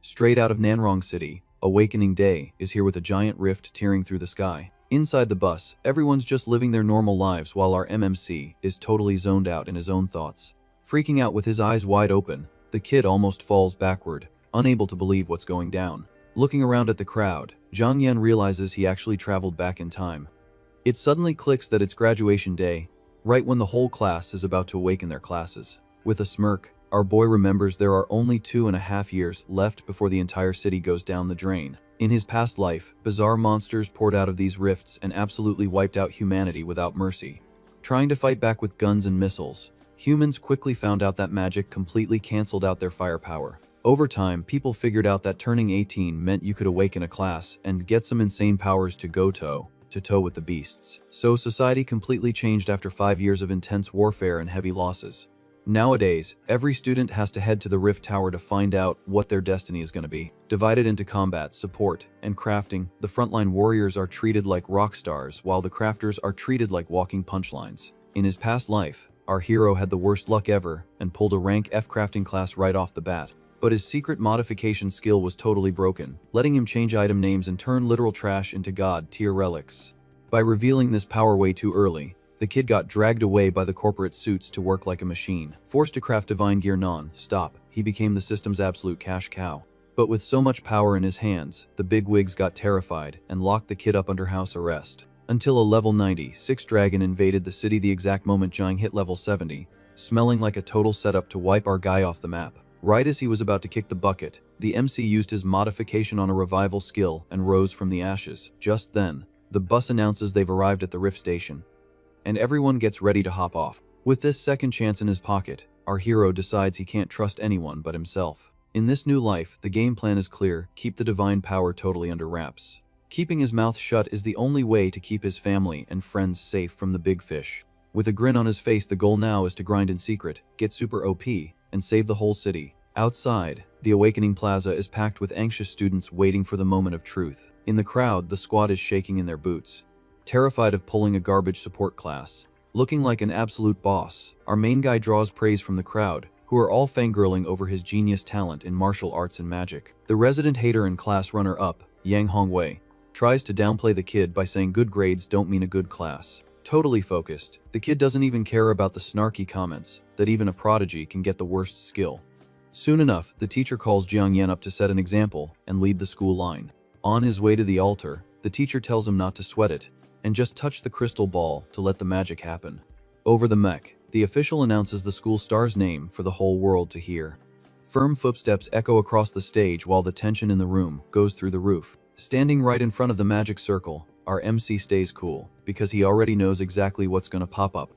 Straight out of Nanrong City, Awakening Day is here with a giant rift tearing through the sky. Inside the bus, everyone's just living their normal lives while our MMC is totally zoned out in his own thoughts. Freaking out with his eyes wide open, the kid almost falls backward, unable to believe what's going down. Looking around at the crowd, Zhang Yan realizes he actually traveled back in time. It suddenly clicks that it's graduation day, right when the whole class is about to awaken their classes. With a smirk, our boy remembers there are only 2.5 years left before the entire city goes down the drain. In his past life, bizarre monsters poured out of these rifts and absolutely wiped out humanity without mercy. Trying to fight back with guns and missiles, humans quickly found out that magic completely canceled out their firepower. Over time, people figured out that turning 18 meant you could awaken a class and get some insane powers to go toe-to-toe with the beasts. So society completely changed after 5 years of intense warfare and heavy losses. Nowadays, every student has to head to the Rift Tower to find out what their destiny is going to be. Divided into combat, support, and crafting, the frontline warriors are treated like rock stars, while the crafters are treated like walking punchlines. In his past life, our hero had the worst luck ever and pulled a rank F crafting class right off the bat. But his secret modification skill was totally broken, letting him change item names and turn literal trash into god-tier relics. By revealing this power way too early, the kid got dragged away by the corporate suits to work like a machine. Forced to craft divine gear non-stop, he became the system's absolute cash cow. But with so much power in his hands, the bigwigs got terrified and locked the kid up under house arrest. Until a level 96 dragon invaded the city the exact moment Jiang hit level 70, smelling like a total setup to wipe our guy off the map. Right as he was about to kick the bucket, the MC used his modification on a revival skill and rose from the ashes. Just then, the bus announces they've arrived at the Rift Station, and everyone gets ready to hop off. With this second chance in his pocket, our hero decides he can't trust anyone but himself. In this new life, the game plan is clear: keep the divine power totally under wraps. Keeping his mouth shut is the only way to keep his family and friends safe from the big fish. With a grin on his face, the goal now is to grind in secret, get super OP, and save the whole city. Outside, the Awakening Plaza is packed with anxious students waiting for the moment of truth. In the crowd, the squad is shaking in their boots, terrified of pulling a garbage support class. Looking like an absolute boss, our main guy draws praise from the crowd, who are all fangirling over his genius talent in martial arts and magic. The resident hater and class runner-up, Yang Hongwei, tries to downplay the kid by saying good grades don't mean a good class. Totally focused, the kid doesn't even care about the snarky comments that even a prodigy can get the worst skill. Soon enough, the teacher calls Jiang Yan up to set an example and lead the school line. On his way to the altar, the teacher tells him not to sweat it, and just touch the crystal ball to let the magic happen. Over the mech, the official announces the school star's name for the whole world to hear. Firm footsteps echo across the stage while the tension in the room goes through the roof. Standing right in front of the magic circle, our MC stays cool, because he already knows exactly what's gonna pop up.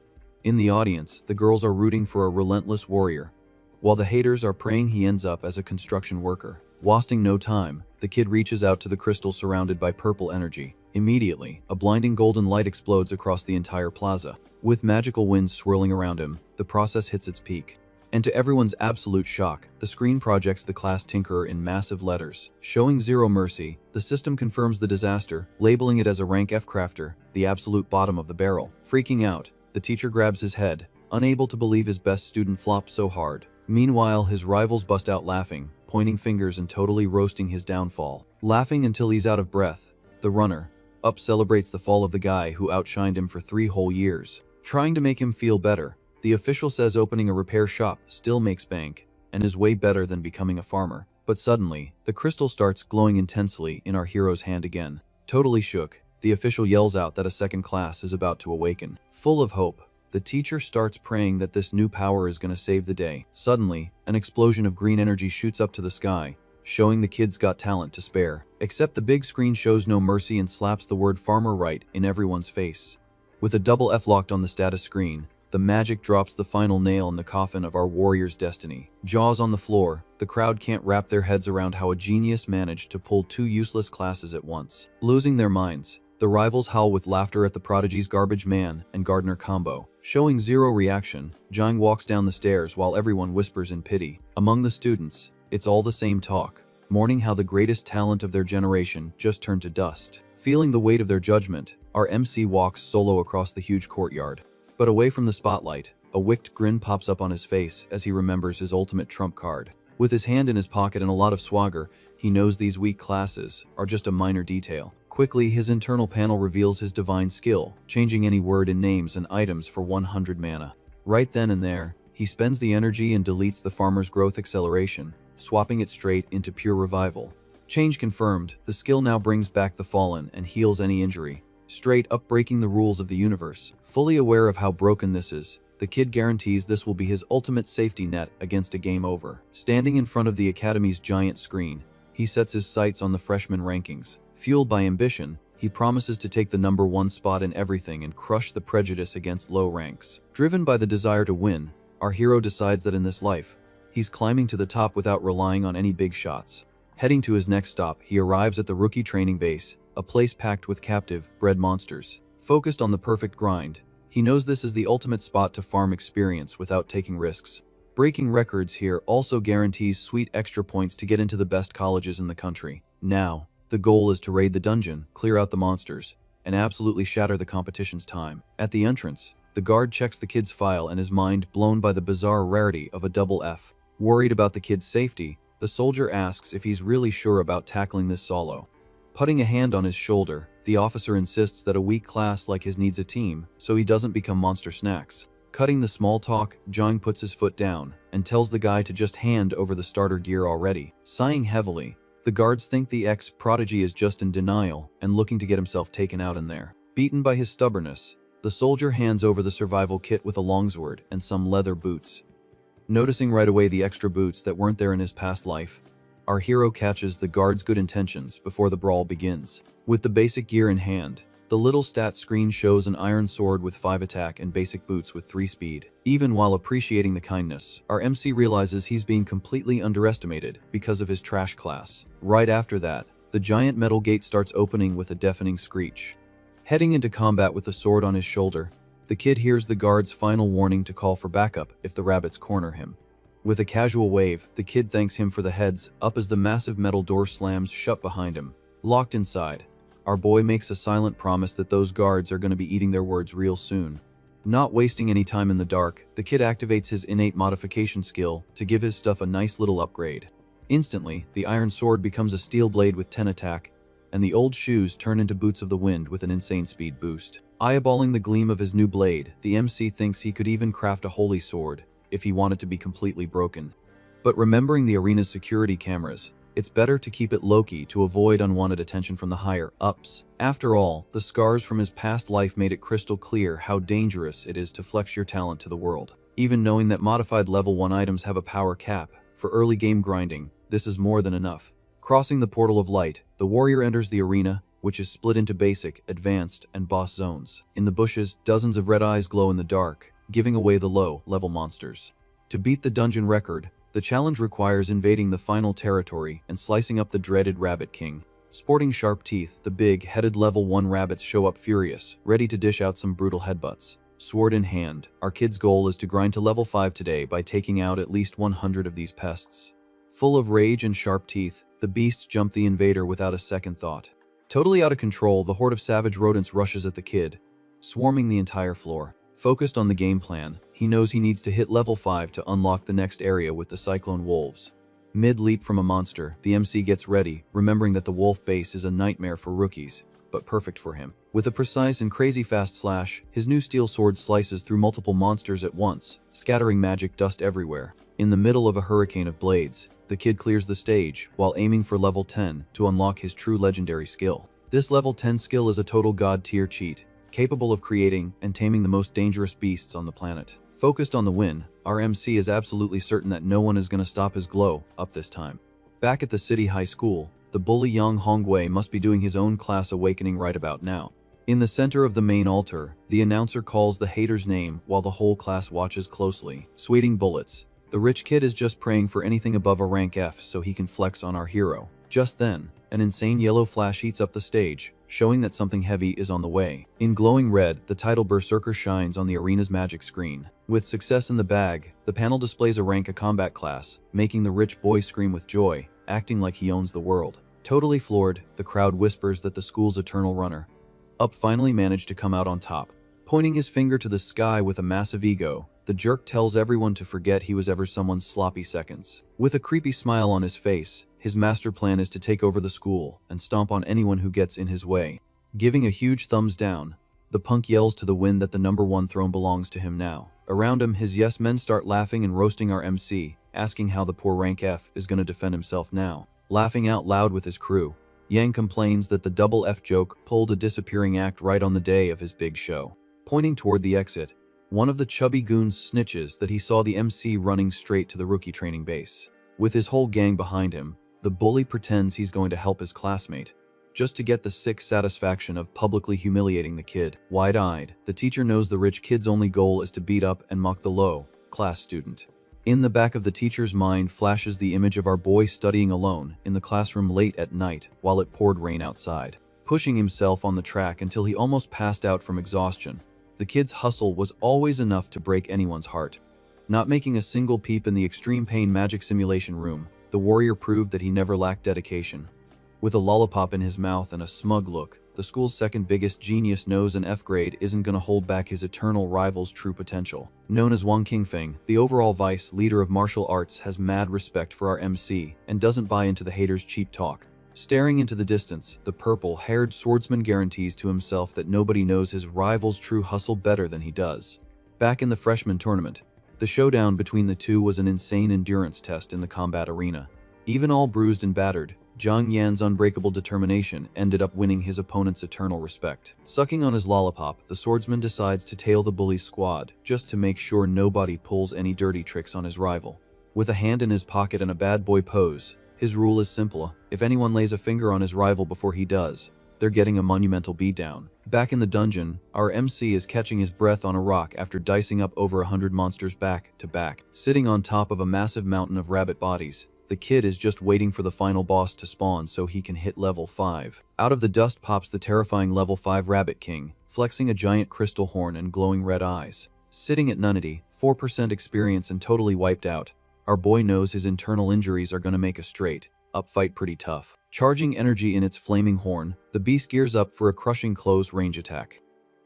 In the audience, the girls are rooting for a relentless warrior, while the haters are praying he ends up as a construction worker. Wasting no time, the kid reaches out to the crystal surrounded by purple energy. Immediately, a blinding golden light explodes across the entire plaza. With magical winds swirling around him, the process hits its peak. And to everyone's absolute shock, the screen projects the class Tinkerer in massive letters. Showing zero mercy, the system confirms the disaster, labeling it as a rank F crafter, the absolute bottom of the barrel. Freaking out, the teacher grabs his head, unable to believe his best student flopped so hard. Meanwhile, his rivals bust out laughing, pointing fingers and totally roasting his downfall. Laughing until he's out of breath, the runner-up celebrates the fall of the guy who outshined him for 3 whole years. Trying to make him feel better, the official says opening a repair shop still makes bank and is way better than becoming a farmer. But suddenly, the crystal starts glowing intensely in our hero's hand again. Totally shook, the official yells out that a second class is about to awaken. Full of hope, the teacher starts praying that this new power is going to save the day. Suddenly, an explosion of green energy shoots up to the sky, showing the kid's got talent to spare. Except the big screen shows no mercy and slaps the word farmer right in everyone's face. With a double F locked on the status screen, the magic drops the final nail in the coffin of our warrior's destiny. Jaws on the floor, the crowd can't wrap their heads around how a genius managed to pull 2 useless classes at once. Losing their minds, the rivals howl with laughter at the prodigy's garbage man and gardener combo. Showing zero reaction, Jiang walks down the stairs while everyone whispers in pity. Among the students, it's all the same talk, mourning how the greatest talent of their generation just turned to dust. Feeling the weight of their judgment, our MC walks solo across the huge courtyard. But away from the spotlight, a wicked grin pops up on his face as he remembers his ultimate trump card. With his hand in his pocket and a lot of swagger, he knows these weak classes are just a minor detail. Quickly, his internal panel reveals his divine skill, changing any word in names and items for 100 mana. Right then and there, he spends the energy and deletes the farmer's growth acceleration, swapping it straight into pure revival. Change confirmed, the skill now brings back the fallen and heals any injury, straight up breaking the rules of the universe. Fully aware of how broken this is, the kid guarantees this will be his ultimate safety net against a game over. Standing in front of the academy's giant screen, he sets his sights on the freshman rankings. Fueled by ambition, he promises to take the #1 spot in everything and crush the prejudice against low ranks. Driven by the desire to win, our hero decides that in this life, he's climbing to the top without relying on any big shots. Heading to his next stop, he arrives at the rookie training base, a place packed with captive, bred monsters. Focused on the perfect grind, he knows this is the ultimate spot to farm experience without taking risks. Breaking records here also guarantees sweet extra points to get into the best colleges in the country. Now, the goal is to raid the dungeon, clear out the monsters, and absolutely shatter the competition's time. At the entrance, the guard checks the kid's file and his mind blown by the bizarre rarity of a double F. Worried about the kid's safety, the soldier asks if he's really sure about tackling this solo. Putting a hand on his shoulder, the officer insists that a weak class like his needs a team, so he doesn't become monster snacks. Cutting the small talk, Jung puts his foot down and tells the guy to just hand over the starter gear already. Sighing heavily, the guards think the ex-prodigy is just in denial and looking to get himself taken out in there. Beaten by his stubbornness, the soldier hands over the survival kit with a longsword and some leather boots. Noticing right away the extra boots that weren't there in his past life, our hero catches the guard's good intentions before the brawl begins. With the basic gear in hand, the little stat screen shows an iron sword with 5 attack and basic boots with 3 speed. Even while appreciating the kindness, our MC realizes he's being completely underestimated because of his trash class. Right after that, the giant metal gate starts opening with a deafening screech. Heading into combat with the sword on his shoulder, the kid hears the guard's final warning to call for backup if the rabbits corner him. With a casual wave, the kid thanks him for the heads up as the massive metal door slams shut behind him. Locked inside, our boy makes a silent promise that those guards are going to be eating their words real soon. Not wasting any time in the dark, the kid activates his innate modification skill to give his stuff a nice little upgrade. Instantly, the iron sword becomes a steel blade with 10 attack, and the old shoes turn into boots of the wind with an insane speed boost. Eyeballing the gleam of his new blade, the MC thinks he could even craft a holy sword if he wanted to be completely broken. But remembering the arena's security cameras, it's better to keep it low-key to avoid unwanted attention from the higher-ups. After all, the scars from his past life made it crystal clear how dangerous it is to flex your talent to the world. Even knowing that modified level 1 items have a power cap, for early game grinding, this is more than enough. Crossing the portal of light, the warrior enters the arena, which is split into basic, advanced, and boss zones. In the bushes, dozens of red eyes glow in the dark, giving away the low-level monsters. To beat the dungeon record, the challenge requires invading the final territory and slicing up the dreaded Rabbit King. Sporting sharp teeth, the big-headed level 1 rabbits show up furious, ready to dish out some brutal headbutts. Sword in hand, our kid's goal is to grind to level 5 today by taking out at least 100 of these pests. Full of rage and sharp teeth, the beasts jump the invader without a second thought. Totally out of control, the horde of savage rodents rushes at the kid, swarming the entire floor. Focused on the game plan, he knows he needs to hit level 5 to unlock the next area with the Cyclone Wolves. Mid-leap from a monster, the MC gets ready, remembering that the wolf base is a nightmare for rookies, but perfect for him. With a precise and crazy fast slash, his new steel sword slices through multiple monsters at once, scattering magic dust everywhere. In the middle of a hurricane of blades, the kid clears the stage while aiming for level 10 to unlock his true legendary skill. This level 10 skill is a total god tier cheat, capable of creating and taming the most dangerous beasts on the planet. Focused on the win, our MC is absolutely certain that no one is going to stop his glow up this time. Back at the city high school, the bully Yang Hongwei must be doing his own class awakening right about now. In the center of the main altar, the announcer calls the hater's name while the whole class watches closely, sweating bullets. The rich kid is just praying for anything above a rank F so he can flex on our hero. Just then, an insane yellow flash heats up the stage, showing that something heavy is on the way. In glowing red, the title Berserker shines on the arena's magic screen. With success in the bag, the panel displays a rank a combat class, making the rich boy scream with joy, acting like he owns the world. Totally floored, the crowd whispers that the school's eternal runner-up finally managed to come out on top. Pointing his finger to the sky with a massive ego, The jerk tells everyone to forget he was ever someone's sloppy seconds. With a creepy smile on his face, his master plan is to take over the school and stomp on anyone who gets in his way. Giving a huge thumbs down, the punk yells to the wind that the #1 throne belongs to him now. Around him, his yes men start laughing and roasting our MC, asking how the poor rank F is going to defend himself now. Laughing out loud with his crew, Yang complains that the double F joke pulled a disappearing act right on the day of his big show. Pointing toward the exit, one of the chubby goons snitches that he saw the MC running straight to the rookie training base. With his whole gang behind him, the bully pretends he's going to help his classmate, just to get the sick satisfaction of publicly humiliating the kid. Wide-eyed, the teacher knows the rich kid's only goal is to beat up and mock the low-class student. In the back of the teacher's mind flashes the image of our boy studying alone in the classroom late at night while it poured rain outside, pushing himself on the track until he almost passed out from exhaustion. The kid's hustle was always enough to break anyone's heart. Not making a single peep in the extreme pain magic simulation room, the warrior proved that he never lacked dedication. With a lollipop in his mouth and a smug look, the school's second biggest genius knows an F grade isn't going to hold back his eternal rival's true potential. Known as Wang Qingfeng, the overall vice leader of martial arts has mad respect for our MC and doesn't buy into the haters' cheap talk. Staring into the distance, the purple-haired swordsman guarantees to himself that nobody knows his rival's true hustle better than he does. Back in the freshman tournament, the showdown between the two was an insane endurance test in the combat arena. Even all bruised and battered, Zhang Yan's unbreakable determination ended up winning his opponent's eternal respect. Sucking on his lollipop, the swordsman decides to tail the bully's squad, just to make sure nobody pulls any dirty tricks on his rival. With a hand in his pocket and a bad boy pose, his rule is simple: if anyone lays a finger on his rival before he does, they're getting a monumental beatdown. Back in the dungeon, our MC is catching his breath on a rock after dicing up over 100 monsters back to back. Sitting on top of a massive mountain of rabbit bodies, the kid is just waiting for the final boss to spawn so he can hit level 5. Out of the dust pops the terrifying level 5 Rabbit King, flexing a giant crystal horn and glowing red eyes. Sitting at nunnety, 4% experience and totally wiped out, our boy knows his internal injuries are gonna make a straight-up fight pretty tough. Charging energy in its flaming horn, the beast gears up for a crushing close-range attack.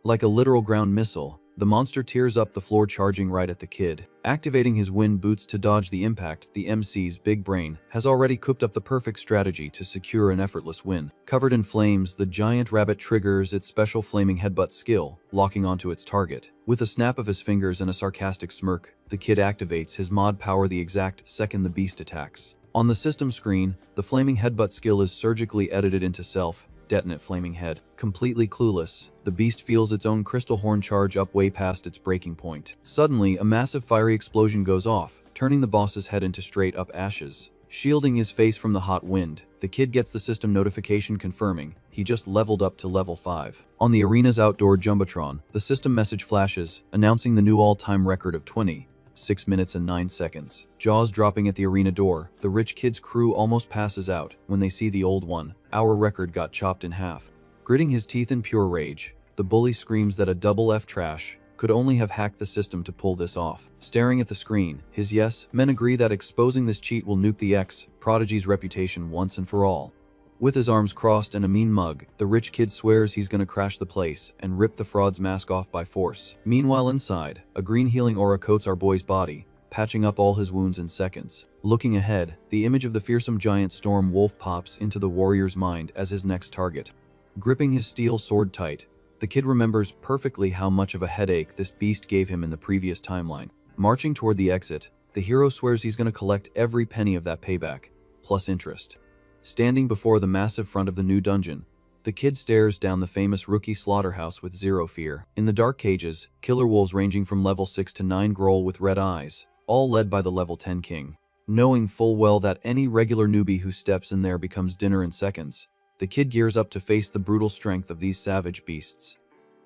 Like a literal ground missile, the monster tears up the floor, charging right at the kid. Activating his wind boots to dodge the impact, the MC's big brain has already cooked up the perfect strategy to secure an effortless win. Covered in flames, the giant rabbit triggers its special flaming headbutt skill, locking onto its target. With a snap of his fingers and a sarcastic smirk, the kid activates his mod power the exact second the beast attacks. On the system screen, the flaming headbutt skill is surgically edited into self-detonate flaming head. Completely clueless, the beast feels its own crystal horn charge up way past its breaking point. Suddenly, a massive fiery explosion goes off, turning the boss's head into straight-up ashes. Shielding his face from the hot wind, the kid gets the system notification confirming he just leveled up to level 5. On the arena's outdoor jumbotron, the system message flashes, announcing the new all-time record of 26 minutes and 9 seconds. Jaws dropping at the arena door, the rich kid's crew almost passes out when they see the old one. Our record got chopped in half. Gritting his teeth in pure rage, the bully screams that a double F trash could only have hacked the system to pull this off. Staring at the screen, his yes men agree that exposing this cheat will nuke the ex-prodigy's reputation once and for all. With his arms crossed and a mean mug, the rich kid swears he's gonna crash the place and rip the fraud's mask off by force. Meanwhile inside, a green healing aura coats our boy's body, patching up all his wounds in seconds. Looking ahead, the image of the fearsome giant storm wolf pops into the warrior's mind as his next target. Gripping his steel sword tight, the kid remembers perfectly how much of a headache this beast gave him in the previous timeline. Marching toward the exit, the hero swears he's gonna collect every penny of that payback, plus interest. Standing before the massive front of the new dungeon, the kid stares down the famous rookie slaughterhouse with zero fear. In the dark cages, killer wolves ranging from level 6 to 9 growl with red eyes, all led by the level 10 king. Knowing full well that any regular newbie who steps in there becomes dinner in seconds, the kid gears up to face the brutal strength of these savage beasts.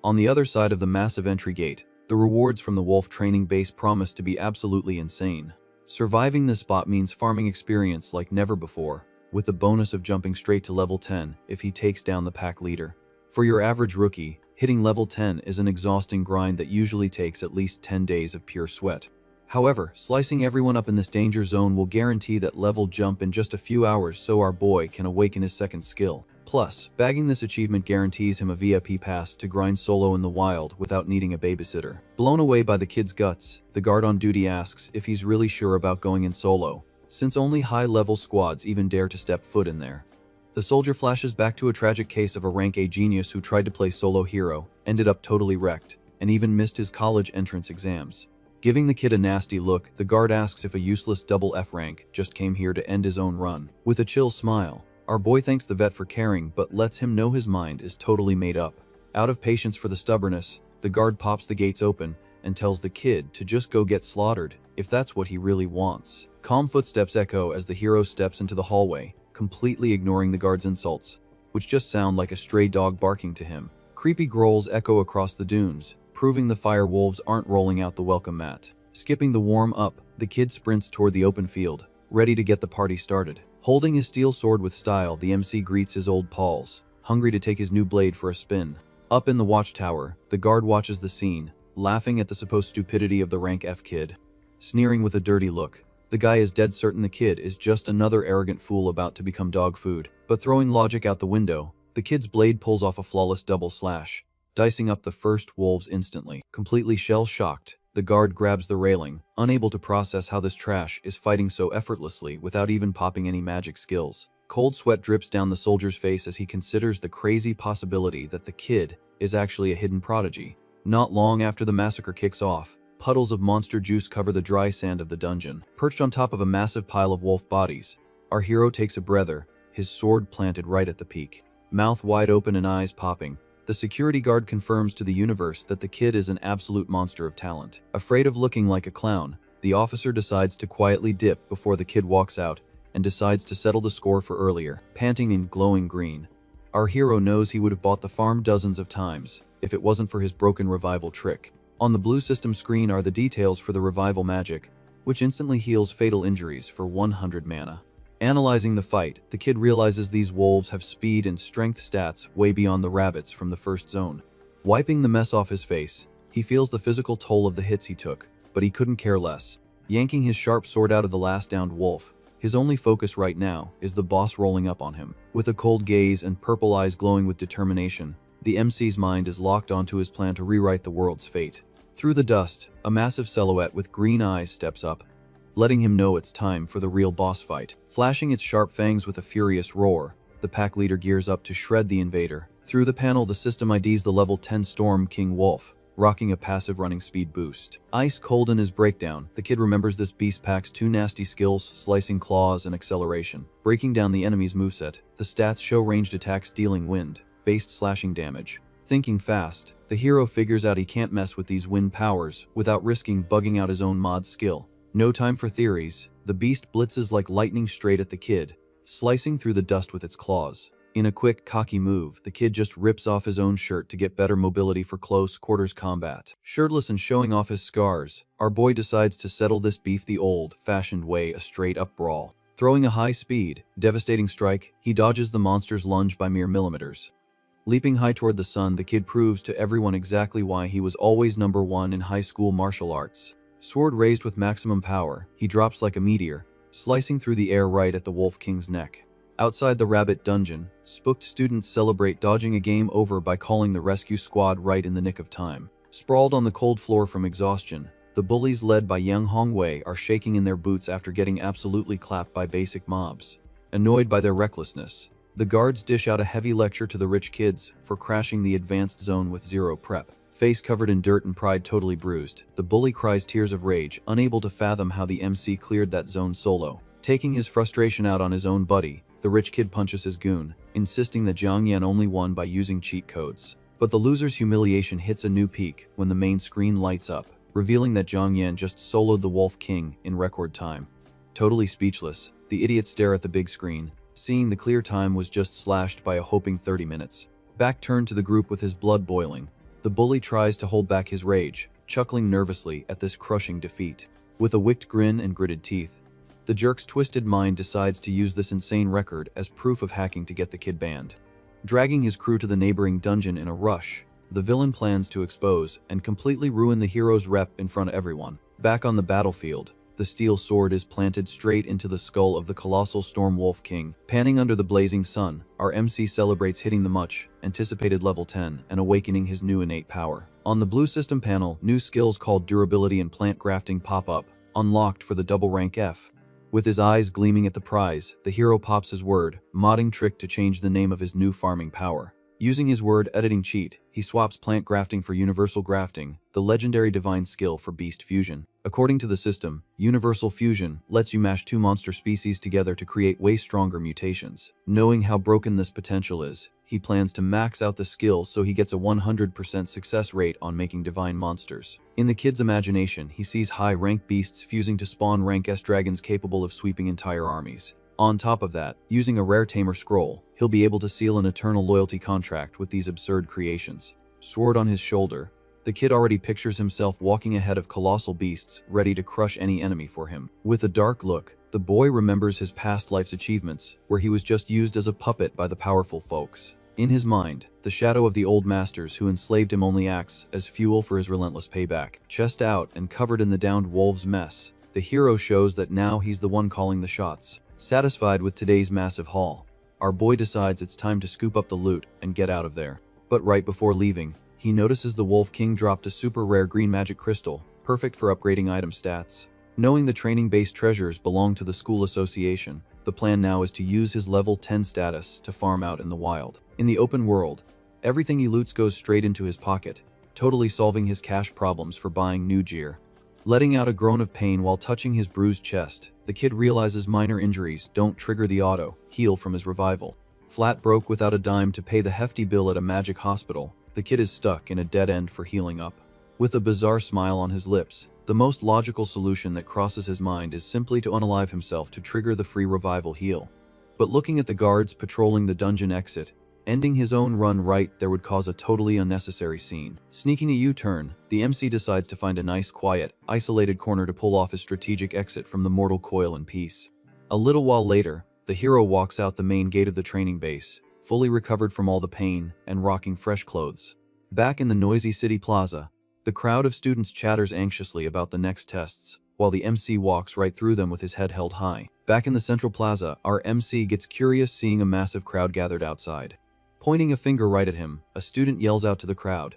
On the other side of the massive entry gate, the rewards from the wolf training base promise to be absolutely insane. Surviving this spot means farming experience like never before, with the bonus of jumping straight to level 10 if he takes down the pack leader. For your average rookie, hitting level 10 is an exhausting grind that usually takes at least 10 days of pure sweat. However, slicing everyone up in this danger zone will guarantee that level jump in just a few hours so our boy can awaken his second skill. Plus, bagging this achievement guarantees him a VIP pass to grind solo in the wild without needing a babysitter. Blown away by the kid's guts, the guard on duty asks if he's really sure about going in solo, since only high-level squads even dare to step foot in there. The soldier flashes back to a tragic case of a rank A genius who tried to play solo hero, ended up totally wrecked, and even missed his college entrance exams. Giving the kid a nasty look, the guard asks if a useless double F rank just came here to end his own run. With a chill smile, our boy thanks the vet for caring but lets him know his mind is totally made up. Out of patience for the stubbornness, the guard pops the gates open and tells the kid to just go get slaughtered, if that's what he really wants. Calm footsteps echo as the hero steps into the hallway, completely ignoring the guard's insults, which just sound like a stray dog barking to him. Creepy growls echo across the dunes, proving the fire wolves aren't rolling out the welcome mat. Skipping the warm-up, the kid sprints toward the open field, ready to get the party started. Holding his steel sword with style, the MC greets his old pals, hungry to take his new blade for a spin. Up in the watchtower, the guard watches the scene, laughing at the supposed stupidity of the rank F kid. Sneering with a dirty look, the guy is dead certain the kid is just another arrogant fool about to become dog food. But throwing logic out the window, the kid's blade pulls off a flawless double slash, dicing up the first wolves instantly. Completely shell-shocked, the guard grabs the railing, unable to process how this trash is fighting so effortlessly without even popping any magic skills. Cold sweat drips down the soldier's face as he considers the crazy possibility that the kid is actually a hidden prodigy. Not long after the massacre kicks off, puddles of monster juice cover the dry sand of the dungeon. Perched on top of a massive pile of wolf bodies, our hero takes a breather, his sword planted right at the peak. Mouth wide open and eyes popping, the security guard confirms to the universe that the kid is an absolute monster of talent. Afraid of looking like a clown, the officer decides to quietly dip before the kid walks out and decides to settle the score for earlier. Panting in glowing green, our hero knows he would have bought the farm dozens of times if it wasn't for his broken revival trick. On the blue system screen are the details for the revival magic, which instantly heals fatal injuries for 100 mana. Analyzing the fight, the kid realizes these wolves have speed and strength stats way beyond the rabbits from the first zone. Wiping the mess off his face, he feels the physical toll of the hits he took, but he couldn't care less. Yanking his sharp sword out of the last downed wolf, his only focus right now is the boss rolling up on him. With a cold gaze and purple eyes glowing with determination, the MC's mind is locked onto his plan to rewrite the world's fate. Through the dust, a massive silhouette with green eyes steps up, letting him know it's time for the real boss fight. Flashing its sharp fangs with a furious roar, the pack leader gears up to shred the invader. Through the panel, the system IDs the level 10 Storm King Wolf, rocking a passive running speed boost. Ice cold in his breakdown, the kid remembers this beast packs two nasty skills, slicing claws and acceleration. Breaking down the enemy's moveset, the stats show ranged attacks dealing wind-based slashing damage. Thinking fast, the hero figures out he can't mess with these wind powers without risking bugging out his own mod skill. No time for theories, the beast blitzes like lightning straight at the kid, slicing through the dust with its claws. In a quick, cocky move, the kid just rips off his own shirt to get better mobility for close quarters combat. Shirtless and showing off his scars, our boy decides to settle this beef the old-fashioned way, a straight-up brawl. Throwing a high-speed, devastating strike, he dodges the monster's lunge by mere millimeters. Leaping high toward the sun, the kid proves to everyone exactly why he was always number one in high school martial arts. Sword raised with maximum power, he drops like a meteor, slicing through the air right at the Wolf King's neck. Outside the rabbit dungeon, spooked students celebrate dodging a game over by calling the rescue squad right in the nick of time. Sprawled on the cold floor from exhaustion, the bullies led by Yang Hongwei are shaking in their boots after getting absolutely clapped by basic mobs. Annoyed by their recklessness, the guards dish out a heavy lecture to the rich kids for crashing the advanced zone with zero prep. Face covered in dirt and pride totally bruised, the bully cries tears of rage, unable to fathom how the MC cleared that zone solo. Taking his frustration out on his own buddy, the rich kid punches his goon, insisting that Jiang Yan only won by using cheat codes. But the loser's humiliation hits a new peak when the main screen lights up, revealing that Jiang Yan just soloed the Wolf King in record time. Totally speechless, the idiots stare at the big screen, seeing the clear time was just slashed by a hoping 30 minutes. Back turned to the group with his blood boiling, the bully tries to hold back his rage, chuckling nervously at this crushing defeat. With a wicked grin and gritted teeth, the jerk's twisted mind decides to use this insane record as proof of hacking to get the kid banned. Dragging his crew to the neighboring dungeon in a rush, the villain plans to expose and completely ruin the hero's rep in front of everyone. Back on the battlefield, the steel sword is planted straight into the skull of the colossal Storm Wolf King. Panning under the blazing sun, our MC celebrates hitting the much anticipated level 10 and awakening his new innate power. On the blue system panel, new skills called durability and plant grafting pop up, unlocked for the double rank F. With his eyes gleaming at the prize, the hero pops his word, modding trick to change the name of his new farming power. Using his word editing cheat, he swaps plant grafting for universal grafting, the legendary divine skill for beast fusion. According to the system, universal fusion lets you mash two monster species together to create way stronger mutations. Knowing how broken this potential is, he plans to max out the skill so he gets a 100% success rate on making divine monsters. In the kid's imagination, he sees high-rank beasts fusing to spawn rank S dragons capable of sweeping entire armies. On top of that, using a rare tamer scroll, he'll be able to seal an eternal loyalty contract with these absurd creations. Sword on his shoulder, the kid already pictures himself walking ahead of colossal beasts, ready to crush any enemy for him. With a dark look, the boy remembers his past life's achievements, where he was just used as a puppet by the powerful folks. In his mind, the shadow of the old masters who enslaved him only acts as fuel for his relentless payback. Chest out and covered in the downed wolves' mess, the hero shows that now he's the one calling the shots. Satisfied with today's massive haul, our boy decides it's time to scoop up the loot and get out of there. But right before leaving, he notices the Wolf King dropped a super rare green magic crystal, perfect for upgrading item stats. Knowing the training-based treasures belong to the school association, the plan now is to use his level 10 status to farm out in the wild. In the open world, everything he loots goes straight into his pocket, totally solving his cash problems for buying new gear. Letting out a groan of pain while touching his bruised chest, the kid realizes minor injuries don't trigger the auto heal from his revival. Flat broke without a dime to pay the hefty bill at a magic hospital, the kid is stuck in a dead end for healing up. With a bizarre smile on his lips, the most logical solution that crosses his mind is simply to unalive himself to trigger the free revival heal. But looking at the guards patrolling the dungeon exit, ending his own run right there would cause a totally unnecessary scene. Sneaking a U-turn, the MC decides to find a nice, quiet, isolated corner to pull off his strategic exit from the mortal coil in peace. A little while later, the hero walks out the main gate of the training base, fully recovered from all the pain and rocking fresh clothes. Back in the noisy city plaza, the crowd of students chatters anxiously about the next tests, while the MC walks right through them with his head held high. Back in the central plaza, our MC gets curious seeing a massive crowd gathered outside. Pointing a finger right at him, a student yells out to the crowd,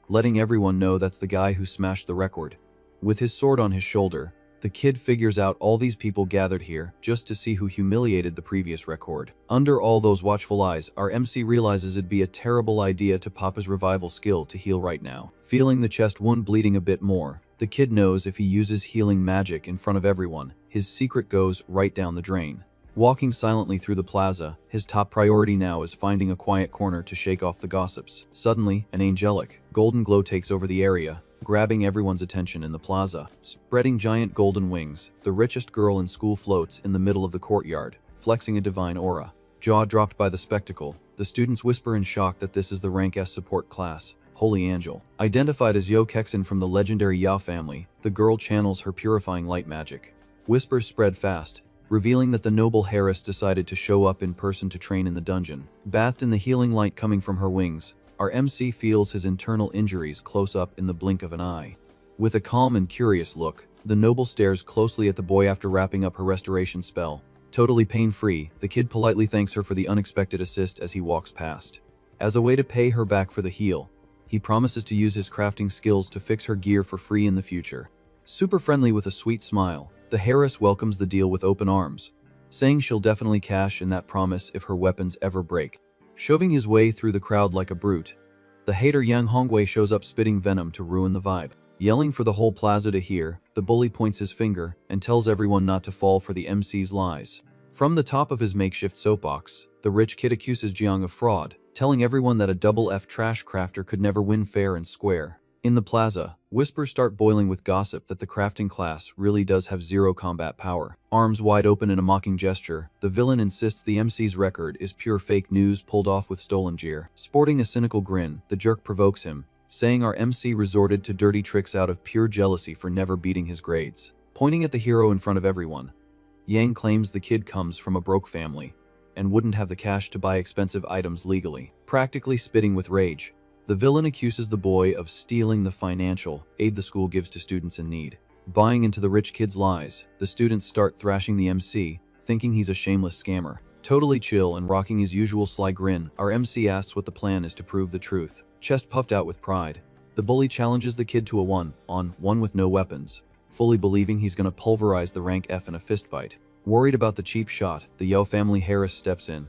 letting everyone know that's the guy who smashed the record. With his sword on his shoulder, the kid figures out all these people gathered here just to see who humiliated the previous record. Under all those watchful eyes, our MC realizes it'd be a terrible idea to pop his revival skill to heal right now. Feeling the chest wound bleeding a bit more, the kid knows if he uses healing magic in front of everyone, his secret goes right down the drain. Walking silently through the plaza, his top priority now is finding a quiet corner to shake off the gossips. Suddenly, an angelic, golden glow takes over the area, grabbing everyone's attention in the plaza. Spreading giant golden wings, the richest girl in school floats in the middle of the courtyard, flexing a divine aura. Jaw dropped by the spectacle, the students whisper in shock that this is the rank S support class, Holy Angel. Identified as Yo Kexin from the legendary Ya family, the girl channels her purifying light magic. Whispers spread fast, revealing that the noble Harris decided to show up in person to train in the dungeon. Bathed in the healing light coming from her wings, our MC feels his internal injuries close up in the blink of an eye. With a calm and curious look, the noble stares closely at the boy after wrapping up her restoration spell. Totally pain-free, the kid politely thanks her for the unexpected assist as he walks past. As a way to pay her back for the heal, he promises to use his crafting skills to fix her gear for free in the future. Super friendly with a sweet smile, the Harris welcomes the deal with open arms, saying she'll definitely cash in that promise if her weapons ever break. Shoving his way through the crowd like a brute, the hater Yang Hongwei shows up spitting venom to ruin the vibe. Yelling for the whole plaza to hear, the bully points his finger and tells everyone not to fall for the MC's lies. From the top of his makeshift soapbox, the rich kid accuses Jiang of fraud, telling everyone that a double F trash crafter could never win fair and square. In the plaza, whispers start boiling with gossip that the crafting class really does have zero combat power. Arms wide open in a mocking gesture, the villain insists the MC's record is pure fake news pulled off with stolen gear. Sporting a cynical grin, the jerk provokes him, saying our MC resorted to dirty tricks out of pure jealousy for never beating his grades. Pointing at the hero in front of everyone, Yang claims the kid comes from a broke family and wouldn't have the cash to buy expensive items legally. Practically spitting with rage, the villain accuses the boy of stealing the financial aid the school gives to students in need. Buying into the rich kid's lies, the students start thrashing the MC, thinking he's a shameless scammer. Totally chill and rocking his usual sly grin, our MC asks what the plan is to prove the truth. Chest puffed out with pride, the bully challenges the kid to a one-on-one with no weapons, fully believing he's gonna pulverize the rank F in a fistfight. Worried about the cheap shot, the Yao family Harris steps in,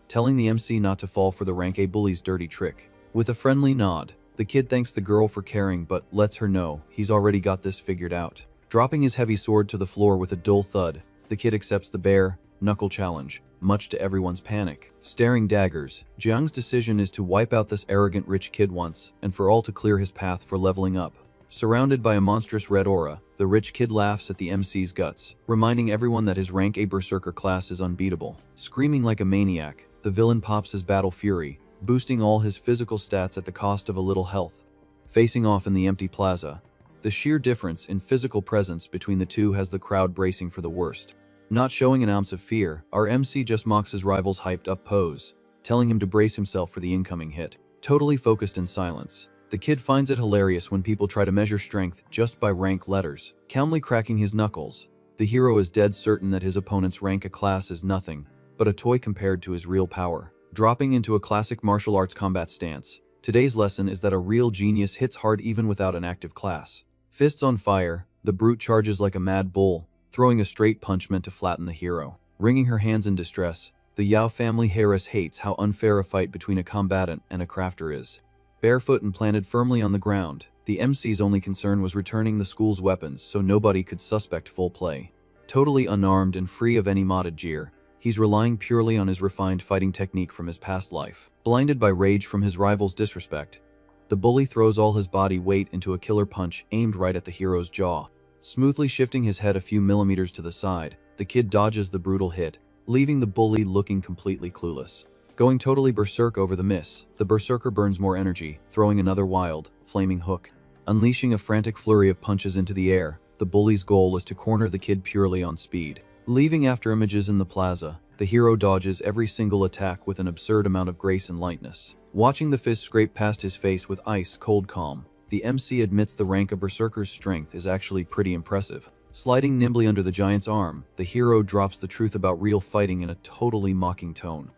telling the MC not to fall for the rank A bully's dirty trick. With a friendly nod, the kid thanks the girl for caring but lets her know he's already got this figured out. Dropping his heavy sword to the floor with a dull thud, the kid accepts the bare knuckle challenge, much to everyone's panic. Staring daggers, Jiang's decision is to wipe out this arrogant rich kid once and for all to clear his path for leveling up. Surrounded by a monstrous red aura, the rich kid laughs at the MC's guts, reminding everyone that his rank A berserker class is unbeatable. Screaming like a maniac, the villain pops his battle fury, boosting all his physical stats at the cost of a little health. Facing off in the empty plaza, the sheer difference in physical presence between the two has the crowd bracing for the worst. Not showing an ounce of fear, our MC just mocks his rival's hyped-up pose, telling him to brace himself for the incoming hit. Totally focused in silence, the kid finds it hilarious when people try to measure strength just by rank letters. Calmly cracking his knuckles, the hero is dead certain that his opponent's rank A class is nothing but a toy compared to his real power. Dropping into a classic martial arts combat stance, today's lesson is that a real genius hits hard even without an active class. Fists on fire, the brute charges like a mad bull, throwing a straight punch meant to flatten the hero. Wringing her hands in distress, the Yao family Harris hates how unfair a fight between a combatant and a crafter is. Barefoot and planted firmly on the ground, the MC's only concern was returning the school's weapons so nobody could suspect full play. Totally unarmed and free of any modded gear, he's relying purely on his refined fighting technique from his past life. Blinded by rage from his rival's disrespect, the bully throws all his body weight into a killer punch aimed right at the hero's jaw. Smoothly shifting his head a few millimeters to the side, the kid dodges the brutal hit, leaving the bully looking completely clueless. Going totally berserk over the miss, the berserker burns more energy, throwing another wild, flaming hook. Unleashing a frantic flurry of punches into the air, the bully's goal is to corner the kid purely on speed. Leaving after images in the plaza, the hero dodges every single attack with an absurd amount of grace and lightness. Watching the fist scrape past his face with ice-cold calm, the MC admits the rank of berserker's strength is actually pretty impressive. Sliding nimbly under the giant's arm, the hero drops the truth about real fighting in a totally mocking tone.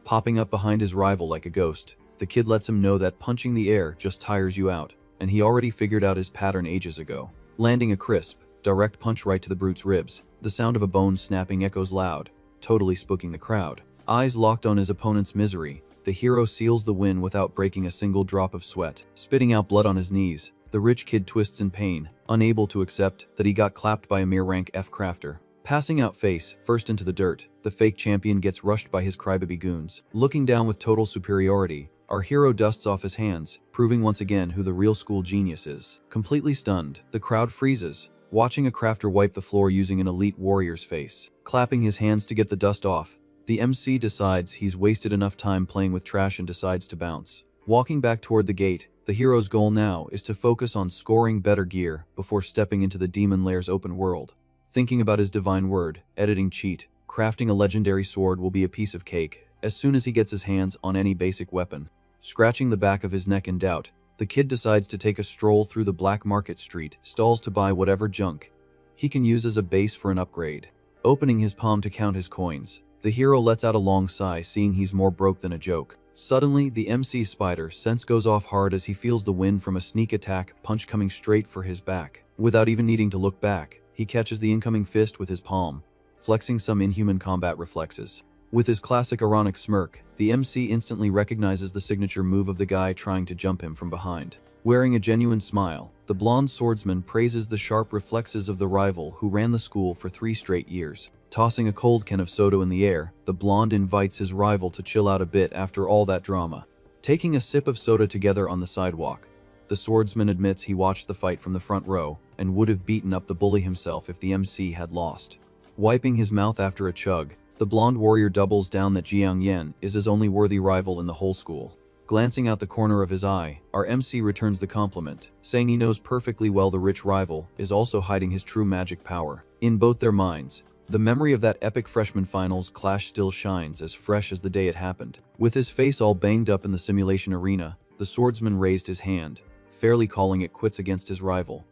Popping up behind his rival like a ghost, the kid lets him know that punching the air just tires you out, and he already figured out his pattern ages ago. Landing a crisp, direct punch right to the brute's ribs, the sound of a bone snapping echoes loud, totally spooking the crowd. Eyes locked on his opponent's misery, the hero seals the win without breaking a single drop of sweat. Spitting out blood on his knees, the rich kid twists in pain, unable to accept that he got clapped by a mere rank F crafter. Passing out face first into the dirt, the fake champion gets rushed by his crybaby goons. Looking down with total superiority, our hero dusts off his hands, proving once again who the real school genius is. Completely stunned, the crowd freezes, watching a crafter wipe the floor using an elite warrior's face. Clapping his hands to get the dust off, the MC decides he's wasted enough time playing with trash and decides to bounce. Walking back toward the gate, the hero's goal now is to focus on scoring better gear before stepping into the Demon Lair's open world. Thinking about his divine word, editing cheat, crafting a legendary sword will be a piece of cake as soon as he gets his hands on any basic weapon. Scratching the back of his neck in doubt, the kid decides to take a stroll through the black market street stalls to buy whatever junk he can use as a base for an upgrade. Opening his palm to count his coins, the hero lets out a long sigh seeing he's more broke than a joke. Suddenly, the MC's spider sense goes off hard as he feels the wind from a sneak attack punch coming straight for his back. Without even needing to look back, he catches the incoming fist with his palm, flexing some inhuman combat reflexes. With his classic ironic smirk, the MC instantly recognizes the signature move of the guy trying to jump him from behind. Wearing a genuine smile, the blonde swordsman praises the sharp reflexes of the rival who ran the school for 3 straight years. Tossing a cold can of soda in the air, the blonde invites his rival to chill out a bit after all that drama. Taking a sip of soda together on the sidewalk, the swordsman admits he watched the fight from the front row and would have beaten up the bully himself if the MC had lost. Wiping his mouth after a chug, the blonde warrior doubles down that Jiang Yan is his only worthy rival in the whole school. Glancing out the corner of his eye, our MC returns the compliment, saying he knows perfectly well the rich rival is also hiding his true magic power. In both their minds, the memory of that epic freshman finals clash still shines as fresh as the day it happened. With his face all banged up in the simulation arena, the swordsman raised his hand, fairly calling it quits against his rival.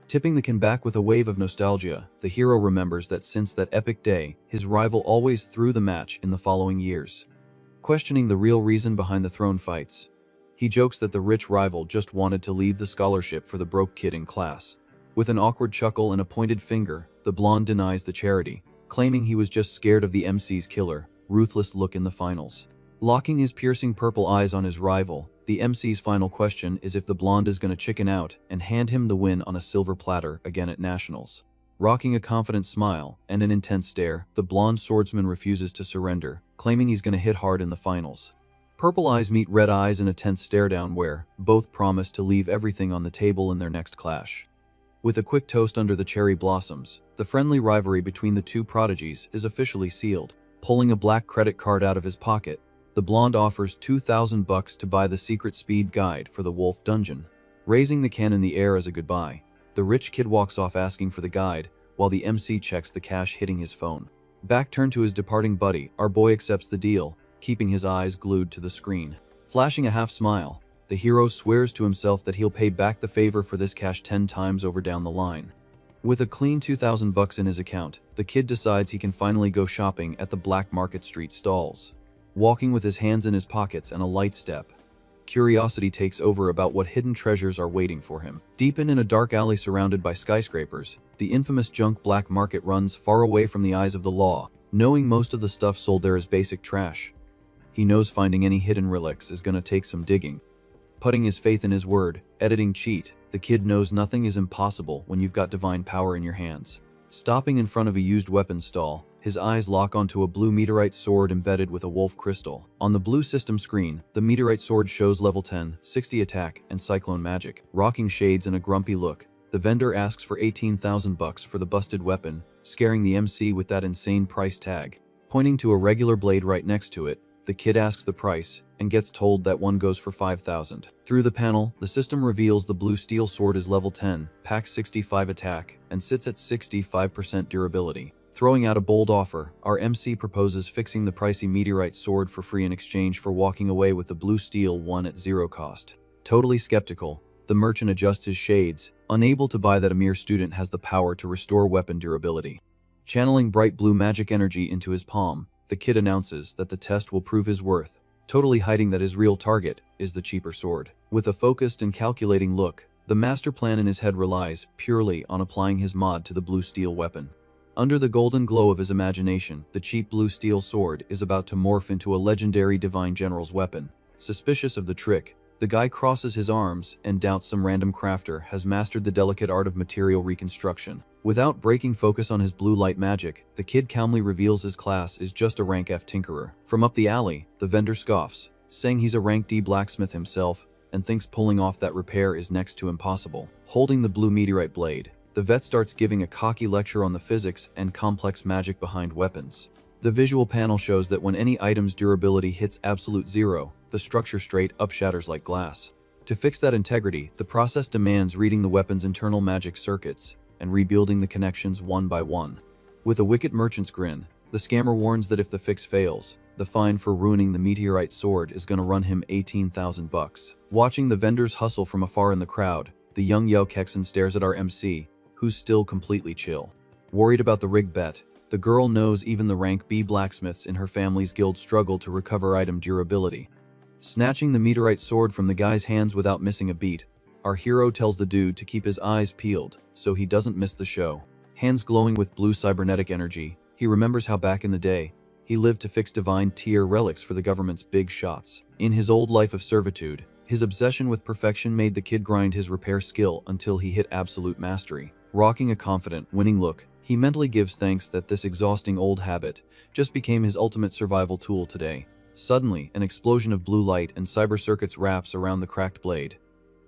Tipping the can back with a wave of nostalgia, the hero remembers that since that epic day, his rival always threw the match in the following years. Questioning the real reason behind the throne fights, he jokes that the rich rival just wanted to leave the scholarship for the broke kid in class. With an awkward chuckle and a pointed finger, the blonde denies the charity, claiming he was just scared of the MC's killer, ruthless look in the finals. Locking his piercing purple eyes on his rival, the MC's final question is if the blonde is going to chicken out and hand him the win on a silver platter again at nationals. Rocking a confident smile and an intense stare, the blonde swordsman refuses to surrender, claiming he's going to hit hard in the finals. Purple eyes meet red eyes in a tense stare-down where both promise to leave everything on the table in their next clash. With a quick toast under the cherry blossoms, the friendly rivalry between the two prodigies is officially sealed. Pulling a black credit card out of his pocket, the blonde offers $2,000 to buy the secret speed guide for the Wolf Dungeon. Raising the can in the air as a goodbye, the rich kid walks off asking for the guide, while the MC checks the cash hitting his phone. Back turned to his departing buddy, our boy accepts the deal, keeping his eyes glued to the screen. Flashing a half smile, the hero swears to himself that he'll pay back the favor for this cash 10 times over down the line. With a clean $2,000 in his account, the kid decides he can finally go shopping at the Black Market Street stalls. Walking with his hands in his pockets and a light step, curiosity takes over about what hidden treasures are waiting for him. Deep in a dark alley surrounded by skyscrapers, the infamous junk black market runs far away from the eyes of the law, knowing most of the stuff sold there is basic trash. He knows finding any hidden relics is gonna take some digging. Putting his faith in his word, editing cheat, the kid knows nothing is impossible when you've got divine power in your hands. Stopping in front of a used weapons stall, his eyes lock onto a blue meteorite sword embedded with a wolf crystal. On the blue system screen, the meteorite sword shows level 10, 60 attack, and cyclone magic. Rocking shades and a grumpy look, the vendor asks for $18,000 for the busted weapon, scaring the MC with that insane price tag. Pointing to a regular blade right next to it, the kid asks the price, and gets told that one goes for $5,000. Through the panel, the system reveals the blue steel sword is level 10, packs 65 attack, and sits at 65% durability. Throwing out a bold offer, our MC proposes fixing the pricey meteorite sword for free in exchange for walking away with the blue steel one at zero cost. Totally skeptical, the merchant adjusts his shades, unable to buy that a mere student has the power to restore weapon durability. Channeling bright blue magic energy into his palm, the kid announces that the test will prove his worth, totally hiding that his real target is the cheaper sword. With a focused and calculating look, the master plan in his head relies purely on applying his mod to the blue steel weapon. Under the golden glow of his imagination, the cheap blue steel sword is about to morph into a legendary divine general's weapon. Suspicious of the trick, the guy crosses his arms and doubts some random crafter has mastered the delicate art of material reconstruction. Without breaking focus on his blue light magic, the kid calmly reveals his class is just a rank F tinkerer. From up the alley, the vendor scoffs, saying he's a rank D blacksmith himself and thinks pulling off that repair is next to impossible. Holding the blue meteorite blade, the vet starts giving a cocky lecture on the physics and complex magic behind weapons. The visual panel shows that when any item's durability hits absolute zero, the structure straight up shatters like glass. To fix that integrity, the process demands reading the weapon's internal magic circuits and rebuilding the connections one by one. With a wicked merchant's grin, the scammer warns that if the fix fails, the fine for ruining the meteorite sword is gonna run him $18,000. Watching the vendors hustle from afar in the crowd, the young Yao Kexen stares at our MC, who's still completely chill. Worried about the rigged bet, the girl knows even the rank B blacksmiths in her family's guild struggle to recover item durability. Snatching the meteorite sword from the guy's hands without missing a beat, our hero tells the dude to keep his eyes peeled so he doesn't miss the show. Hands glowing with blue cybernetic energy, he remembers how back in the day, he lived to fix divine tier relics for the government's big shots. In his old life of servitude, his obsession with perfection made the kid grind his repair skill until he hit absolute mastery. Rocking a confident, winning look, he mentally gives thanks that this exhausting old habit just became his ultimate survival tool today. Suddenly, an explosion of blue light and cyber circuits wraps around the cracked blade,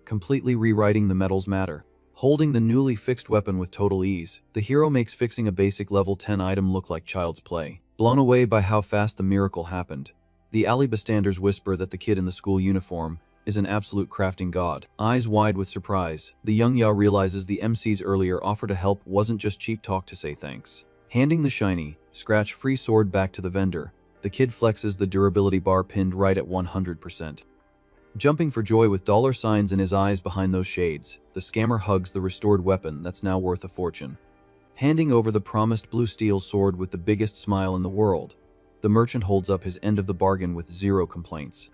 completely rewriting the metal's matter. Holding the newly fixed weapon with total ease, the hero makes fixing a basic level 10 item look like child's play. Blown away by how fast the miracle happened, the alley bystanders whisper that the kid in the school uniform is an absolute crafting god. Eyes wide with surprise, the young Yao realizes the MC's earlier offer to help wasn't just cheap talk to say thanks. Handing the shiny, scratch-free sword back to the vendor, the kid flexes the durability bar pinned right at 100%. Jumping for joy with dollar signs in his eyes behind those shades, the scammer hugs the restored weapon that's now worth a fortune. Handing over the promised blue steel sword with the biggest smile in the world, the merchant holds up his end of the bargain with zero complaints.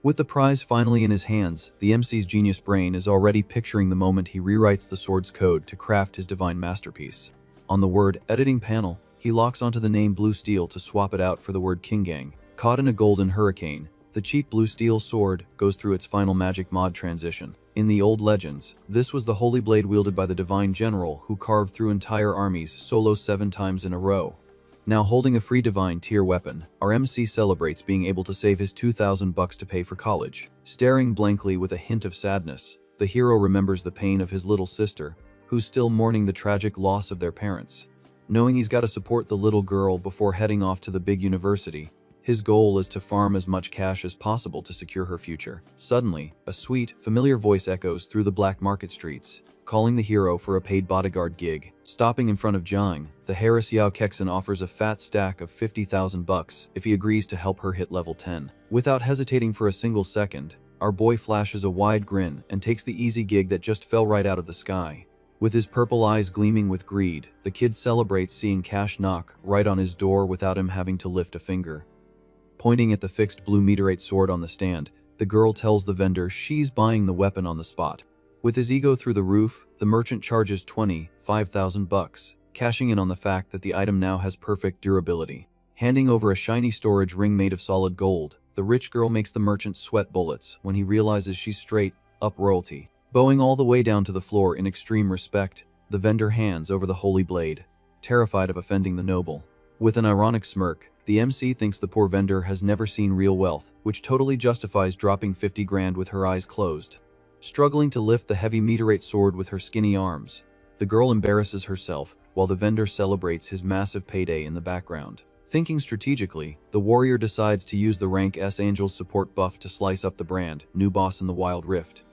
With the prize finally in his hands, the MC's genius brain is already picturing the moment he rewrites the sword's code to craft his divine masterpiece. On the word editing panel, he locks onto the name Blue Steel to swap it out for the word Kingang. Caught in a golden hurricane, the cheap blue steel sword goes through its final magic mod transition. In the old legends, this was the holy blade wielded by the divine general who carved through entire armies solo 7 times in a row. Now holding a free divine tier weapon, our MC celebrates being able to save his $2,000 to pay for college. Staring blankly with a hint of sadness, the hero remembers the pain of his little sister, who's still mourning the tragic loss of their parents. Knowing he's got to support the little girl before heading off to the big university, his goal is to farm as much cash as possible to secure her future. Suddenly, a sweet, familiar voice echoes through the black market streets, calling the hero for a paid bodyguard gig. Stopping in front of Jiang, the Harris Yao Kexen offers a fat stack of $50,000 if he agrees to help her hit level 10. Without hesitating for a single second, our boy flashes a wide grin and takes the easy gig that just fell right out of the sky. With his purple eyes gleaming with greed, the kid celebrates seeing cash knock right on his door without him having to lift a finger. Pointing at the fixed blue meteorite sword on the stand, the girl tells the vendor she's buying the weapon on the spot. With his ego through the roof, the merchant charges $25,000, cashing in on the fact that the item now has perfect durability. Handing over a shiny storage ring made of solid gold, the rich girl makes the merchant sweat bullets when he realizes she's straight up royalty. Bowing all the way down to the floor in extreme respect, the vendor hands over the holy blade, terrified of offending the noble. With an ironic smirk, the MC thinks the poor vendor has never seen real wealth, which totally justifies dropping 50 grand with her eyes closed. Struggling to lift the heavy meteorite sword with her skinny arms, the girl embarrasses herself while the vendor celebrates his massive payday in the background. Thinking strategically, the warrior decides to use the rank S Angel's support buff to slice up the brand, new boss in the Wild Rift.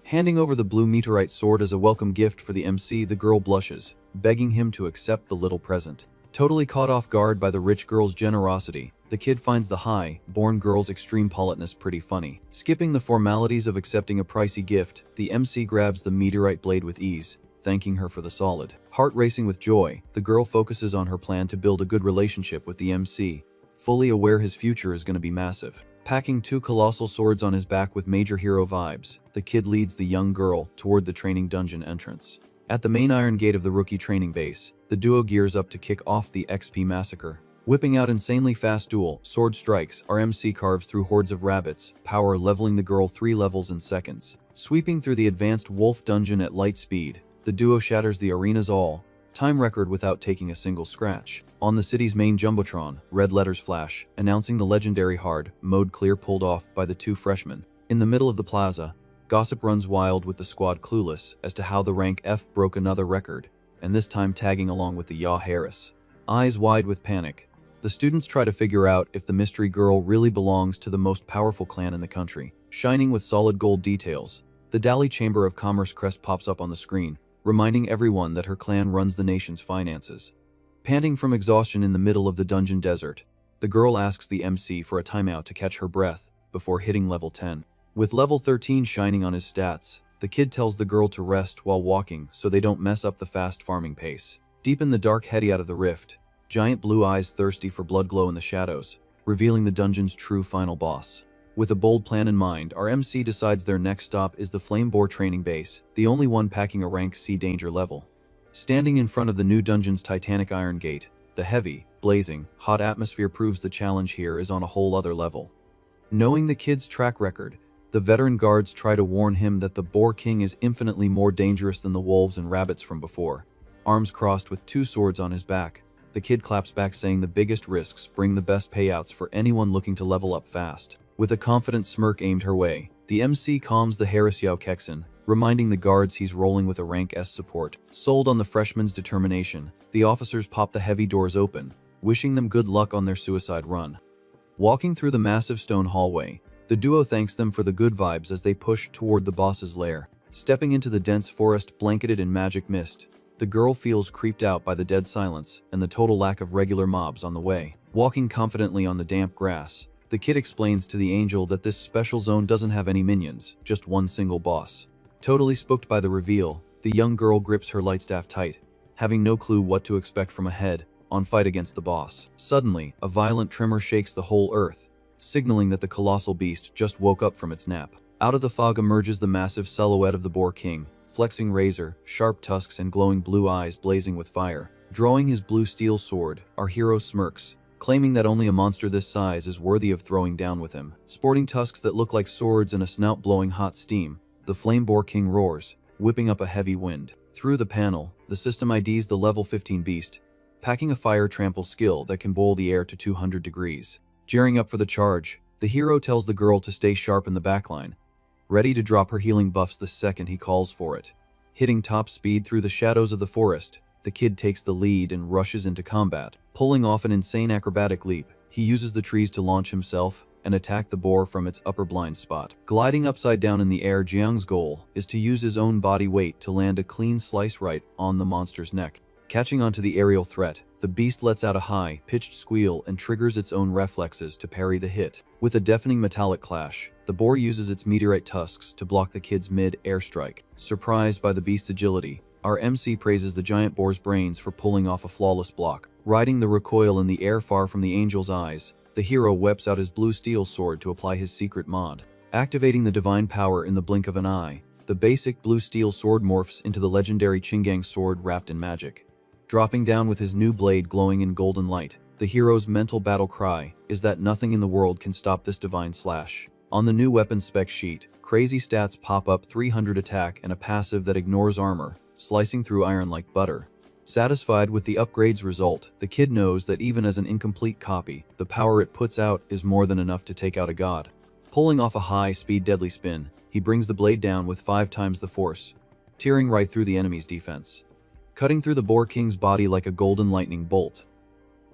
Handing over the blue meteorite sword as a welcome gift for the MC, the girl blushes, begging him to accept the little present. Totally caught off guard by the rich girl's generosity, the kid finds the high-born girl's extreme politeness pretty funny. Skipping the formalities of accepting a pricey gift, the MC grabs the meteorite blade with ease, thanking her for the solid. Heart racing with joy, the girl focuses on her plan to build a good relationship with the MC, fully aware his future is going to be massive. Packing 2 colossal swords on his back with major hero vibes, the kid leads the young girl toward the training dungeon entrance. At the main iron gate of the rookie training base, the duo gears up to kick off the XP massacre. Whipping out insanely fast dual sword strikes, our MC carves through hordes of rabbits, power leveling the girl 3 levels in seconds. Sweeping through the advanced wolf dungeon at light speed, the duo shatters the arena's all-time record without taking a single scratch. On the city's main jumbotron, red letters flash, announcing the legendary hard mode clear pulled off by the 2 freshmen. In the middle of the plaza, gossip runs wild with the squad clueless as to how the rank F broke another record, and this time tagging along with the Yaw Harris. Eyes wide with panic, the students try to figure out if the mystery girl really belongs to the most powerful clan in the country. Shining with solid gold details, the Dali Chamber of Commerce crest pops up on the screen, reminding everyone that her clan runs the nation's finances. Panting from exhaustion in the middle of the dungeon desert, the girl asks the MC for a timeout to catch her breath before hitting level 10. With level 13 shining on his stats, the kid tells the girl to rest while walking so they don't mess up the fast farming pace. Deep in the dark heady out of the rift, giant blue eyes thirsty for blood glow in the shadows, revealing the dungeon's true final boss. With a bold plan in mind, our MC decides their next stop is the Flameboar training base, the only one packing a rank C danger level. Standing in front of the new dungeon's titanic iron gate, the heavy, blazing, hot atmosphere proves the challenge here is on a whole other level. Knowing the kid's track record, the veteran guards try to warn him that the Boar King is infinitely more dangerous than the wolves and rabbits from before. Arms crossed with 2 swords on his back, the kid claps back saying the biggest risks bring the best payouts for anyone looking to level up fast. With a confident smirk aimed her way, the MC calms the Harris Yao Kexen, reminding the guards he's rolling with a rank S support. Sold on the freshman's determination, the officers pop the heavy doors open, wishing them good luck on their suicide run. Walking through the massive stone hallway, the duo thanks them for the good vibes as they push toward the boss's lair. Stepping into the dense forest blanketed in magic mist, the girl feels creeped out by the dead silence and the total lack of regular mobs on the way. Walking confidently on the damp grass, The kid explains to the angel that this special zone doesn't have any minions, just one single boss. Totally spooked by the reveal, the young girl grips her lightstaff tight, having no clue what to expect from a head-on fight against the boss. Suddenly, a violent tremor shakes the whole earth, signaling that the colossal beast just woke up from its nap. Out of the fog emerges the massive silhouette of the Boar King, flexing razor, sharp tusks and glowing blue eyes blazing with fire. Drawing his blue steel sword, our hero smirks, claiming that only a monster this size is worthy of throwing down with him. Sporting tusks that look like swords and a snout blowing hot steam, the Flame Boar King roars, whipping up a heavy wind. Through the panel, the system IDs the level 15 beast, packing a fire trample skill that can boil the air to 200 degrees. Gearing up for the charge, the hero tells the girl to stay sharp in the backline, ready to drop her healing buffs the second he calls for it. Hitting top speed through the shadows of the forest, the kid takes the lead and rushes into combat. Pulling off an insane acrobatic leap, he uses the trees to launch himself and attack the boar from its upper blind spot. Gliding upside down in the air, Jiang's goal is to use his own body weight to land a clean slice right on the monster's neck. Catching onto the aerial threat, the beast lets out a high-pitched squeal and triggers its own reflexes to parry the hit. With a deafening metallic clash, the boar uses its meteorite tusks to block the kid's mid-air strike. Surprised by the beast's agility, our MC praises the giant boar's brains for pulling off a flawless block. Riding the recoil in the air far from the angel's eyes, the hero whips out his blue steel sword to apply his secret mod. Activating the divine power in the blink of an eye, the basic blue steel sword morphs into the legendary Qinggang sword wrapped in magic. Dropping down with his new blade glowing in golden light, the hero's mental battle cry is that nothing in the world can stop this divine slash. On the new weapon spec sheet, crazy stats pop up: 300 attack and a passive that ignores armor, slicing through iron like butter. Satisfied with the upgrade's result, the kid knows that even as an incomplete copy, the power it puts out is more than enough to take out a god. Pulling off a high-speed deadly spin, he brings the blade down with 5 times the force, tearing right through the enemy's defense. Cutting through the Boar King's body like a golden lightning bolt,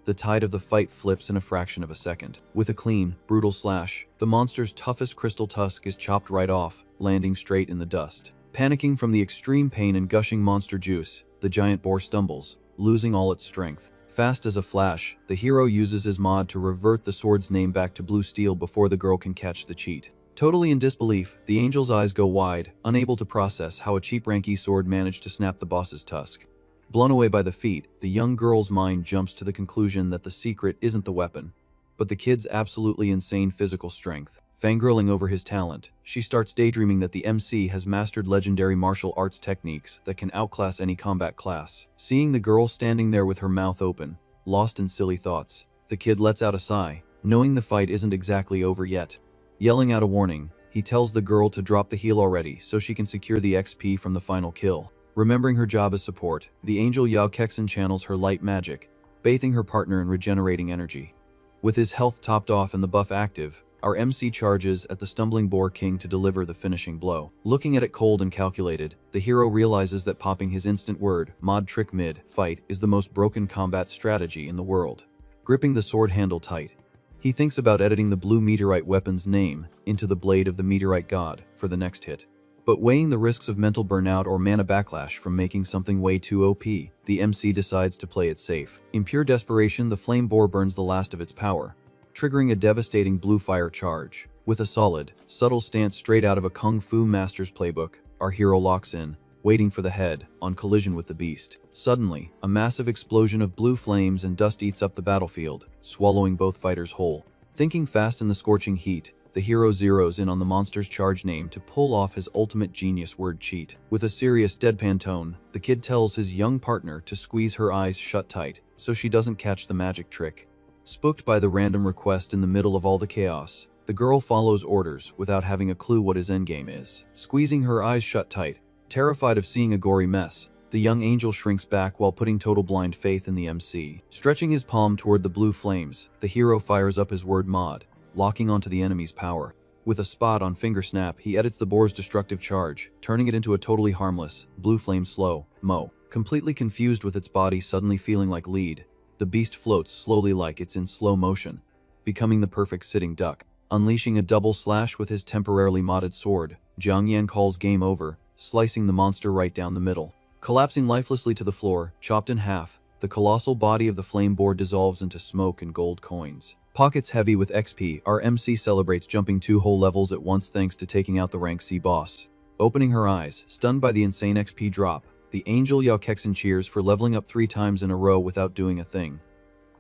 the tide of the fight flips in a fraction of a second. With a clean, brutal slash, the monster's toughest crystal tusk is chopped right off, landing straight in the dust. Panicking from the extreme pain and gushing monster juice, the giant boar stumbles, losing all its strength. Fast as a flash, the hero uses his mod to revert the sword's name back to blue steel before the girl can catch the cheat. Totally in disbelief, the angel's eyes go wide, unable to process how a cheap ranky sword managed to snap the boss's tusk. Blown away by the feat, the young girl's mind jumps to the conclusion that the secret isn't the weapon, but the kid's absolutely insane physical strength. Fangirling over his talent, she starts daydreaming that the MC has mastered legendary martial arts techniques that can outclass any combat class. Seeing the girl standing there with her mouth open, lost in silly thoughts, the kid lets out a sigh, knowing the fight isn't exactly over yet. Yelling out a warning, he tells the girl to drop the heal already so she can secure the XP from the final kill. Remembering her job as support, the angel Yahello channels her light magic, bathing her partner in regenerating energy. With his health topped off and the buff active, our MC charges at the stumbling Boar King to deliver the finishing blow. Looking at it cold and calculated, the hero realizes that popping his instant word, mod trick mid-fight, is the most broken combat strategy in the world. Gripping the sword handle tight, he thinks about editing the blue meteorite weapon's name into the blade of the meteorite god for the next hit. But weighing the risks of mental burnout or mana backlash from making something way too OP, the MC decides to play it safe. In pure desperation, the flame boar burns the last of its power, triggering a devastating blue fire charge. With a solid, subtle stance straight out of a Kung Fu master's playbook, our hero locks in, waiting for the head-on collision with the beast. Suddenly, a massive explosion of blue flames and dust eats up the battlefield, swallowing both fighters whole. Thinking fast in the scorching heat, the hero zeroes in on the monster's charge name to pull off his ultimate genius word cheat. With a serious deadpan tone, the kid tells his young partner to squeeze her eyes shut tight so she doesn't catch the magic trick. Spooked by the random request in the middle of all the chaos, the girl follows orders without having a clue what his endgame is. Squeezing her eyes shut tight, terrified of seeing a gory mess, the young angel shrinks back while putting total blind faith in the MC. Stretching his palm toward the blue flames, the hero fires up his word mod, locking onto the enemy's power. With a spot on finger snap, he edits the boar's destructive charge, turning it into a totally harmless, blue flame slow-mo. Completely confused with its body suddenly feeling like lead, the beast floats slowly like it's in slow motion, becoming the perfect sitting duck. Unleashing a double slash with his temporarily modded sword, Jiang Yan calls game over, slicing the monster right down the middle. Collapsing lifelessly to the floor, chopped in half, the colossal body of the flame boar dissolves into smoke and gold coins. Pockets heavy with XP, our MC celebrates jumping 2 whole levels at once thanks to taking out the rank C boss. Opening her eyes, stunned by the insane XP drop, the angel Yahello cheers for leveling up 3 times in a row without doing a thing.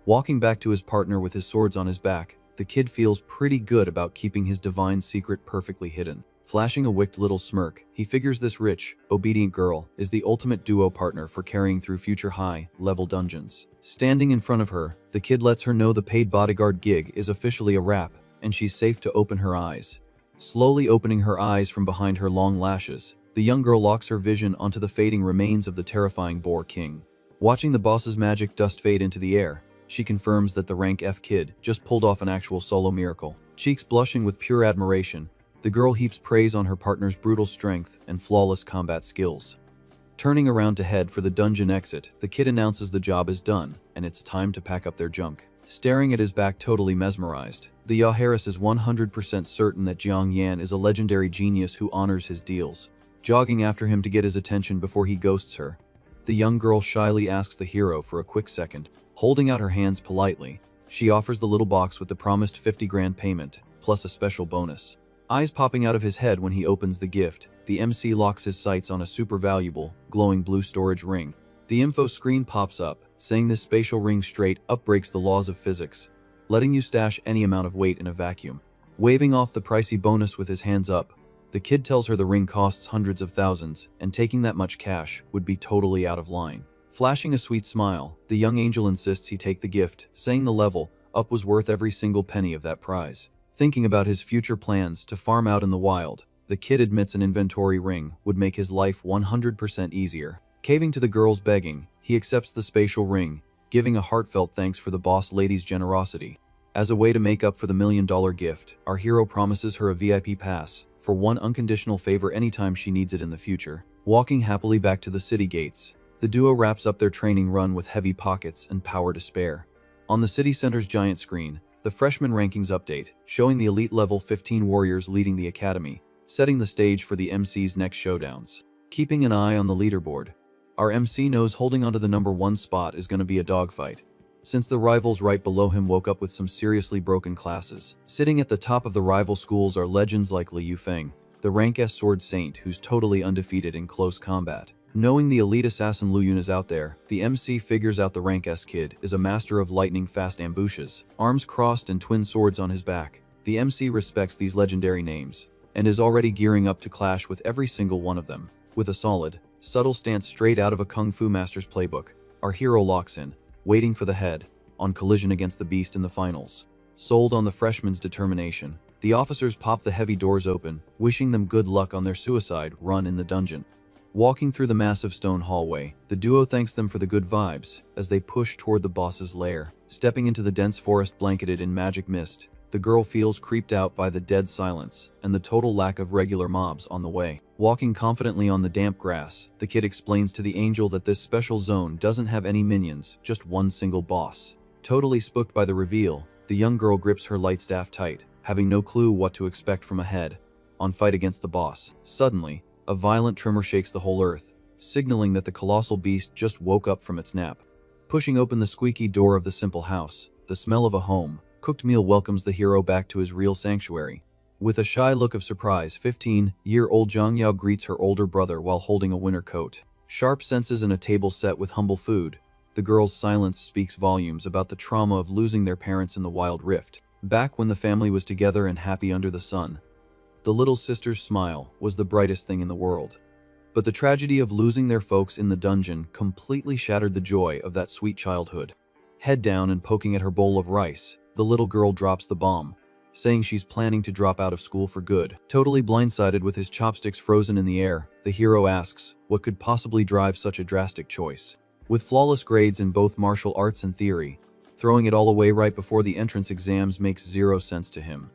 Walking back to his partner with his swords on his back, the kid feels pretty good about keeping his divine secret perfectly hidden. Flashing a wicked little smirk, he figures this rich, obedient girl is the ultimate duo partner for carrying through future high-level dungeons. Standing in front of her, the kid lets her know the paid bodyguard gig is officially a wrap, and she's safe to open her eyes. Slowly opening her eyes from behind her long lashes, the young girl locks her vision onto the fading remains of the terrifying Boar King. Watching the boss's magic dust fade into the air, she confirms that the rank F kid just pulled off an actual solo miracle. Cheeks blushing with pure admiration, the girl heaps praise on her partner's brutal strength and flawless combat skills. Turning around to head for the dungeon exit, the kid announces the job is done, and it's time to pack up their junk. Staring at his back totally mesmerized, the Yahello is 100% certain that Jiang Yan is a legendary genius who honors his deals. Jogging after him to get his attention before he ghosts her, the young girl shyly asks the hero for a quick second. Holding out her hands politely, she offers the little box with the promised 50 grand payment, plus a special bonus. Eyes popping out of his head when he opens the gift, the MC locks his sights on a super valuable, glowing blue storage ring. The info screen pops up, saying this spatial ring straight up breaks the laws of physics, letting you stash any amount of weight in a vacuum. Waving off the pricey bonus with his hands up, the kid tells her the ring costs hundreds of thousands, and taking that much cash would be totally out of line. Flashing a sweet smile, the young angel insists he take the gift, saying the level up was worth every single penny of that prize. Thinking about his future plans to farm out in the wild, the kid admits an inventory ring would make his life 100% easier. Caving to the girl's begging, he accepts the spatial ring, giving a heartfelt thanks for the boss lady's generosity. As a way to make up for the $1 million gift, our hero promises her a VIP pass for one unconditional favor anytime she needs it in the future. Walking happily back to the city gates, the duo wraps up their training run with heavy pockets and power to spare. On the city center's giant screen, the freshman rankings update, showing the elite level 15 warriors leading the academy, setting the stage for the MC's next showdowns. Keeping an eye on the leaderboard, our MC knows holding onto the number 1 spot is going to be a dogfight, since the rivals right below him woke up with some seriously broken classes. Sitting at the top of the rival schools are legends like Li Yufeng, the rank S sword saint who's totally undefeated in close combat. Knowing the elite assassin Lu Yun is out there, the MC figures out the rank S kid is a master of lightning-fast ambushes. Arms crossed and twin swords on his back, the MC respects these legendary names, and is already gearing up to clash with every single one of them. With a solid, subtle stance straight out of a kung fu master's playbook, our hero locks in, waiting for the head-on collision against the beast in the finals. Sold on the freshman's determination, the officers pop the heavy doors open, wishing them good luck on their suicide run in the dungeon. Walking through the massive stone hallway, the duo thanks them for the good vibes as they push toward the boss's lair. Stepping into the dense forest blanketed in magic mist, the girl feels creeped out by the dead silence and the total lack of regular mobs on the way. Walking confidently on the damp grass, the kid explains to the angel that this special zone doesn't have any minions, just one single boss. Totally spooked by the reveal, the young girl grips her light staff tight, having no clue what to expect from a head-on fight against the boss. Suddenly, a violent tremor shakes the whole earth, signaling that the colossal beast just woke up from its nap. Pushing open the squeaky door of the simple house, the smell of a home-cooked meal welcomes the hero back to his real sanctuary. With a shy look of surprise, 15-year-old Zhang Yao greets her older brother while holding a winter coat. Sharp senses and a table set with humble food, the girl's silence speaks volumes about the trauma of losing their parents in the Wild Rift. Back when the family was together and happy under the sun, the little sister's smile was the brightest thing in the world. But the tragedy of losing their folks in the dungeon completely shattered the joy of that sweet childhood. Head down and poking at her bowl of rice, the little girl drops the bomb, saying she's planning to drop out of school for good. Totally blindsided with his chopsticks frozen in the air, the hero asks what could possibly drive such a drastic choice. With flawless grades in both martial arts and theory, throwing it all away right before the entrance exams makes zero sense to him.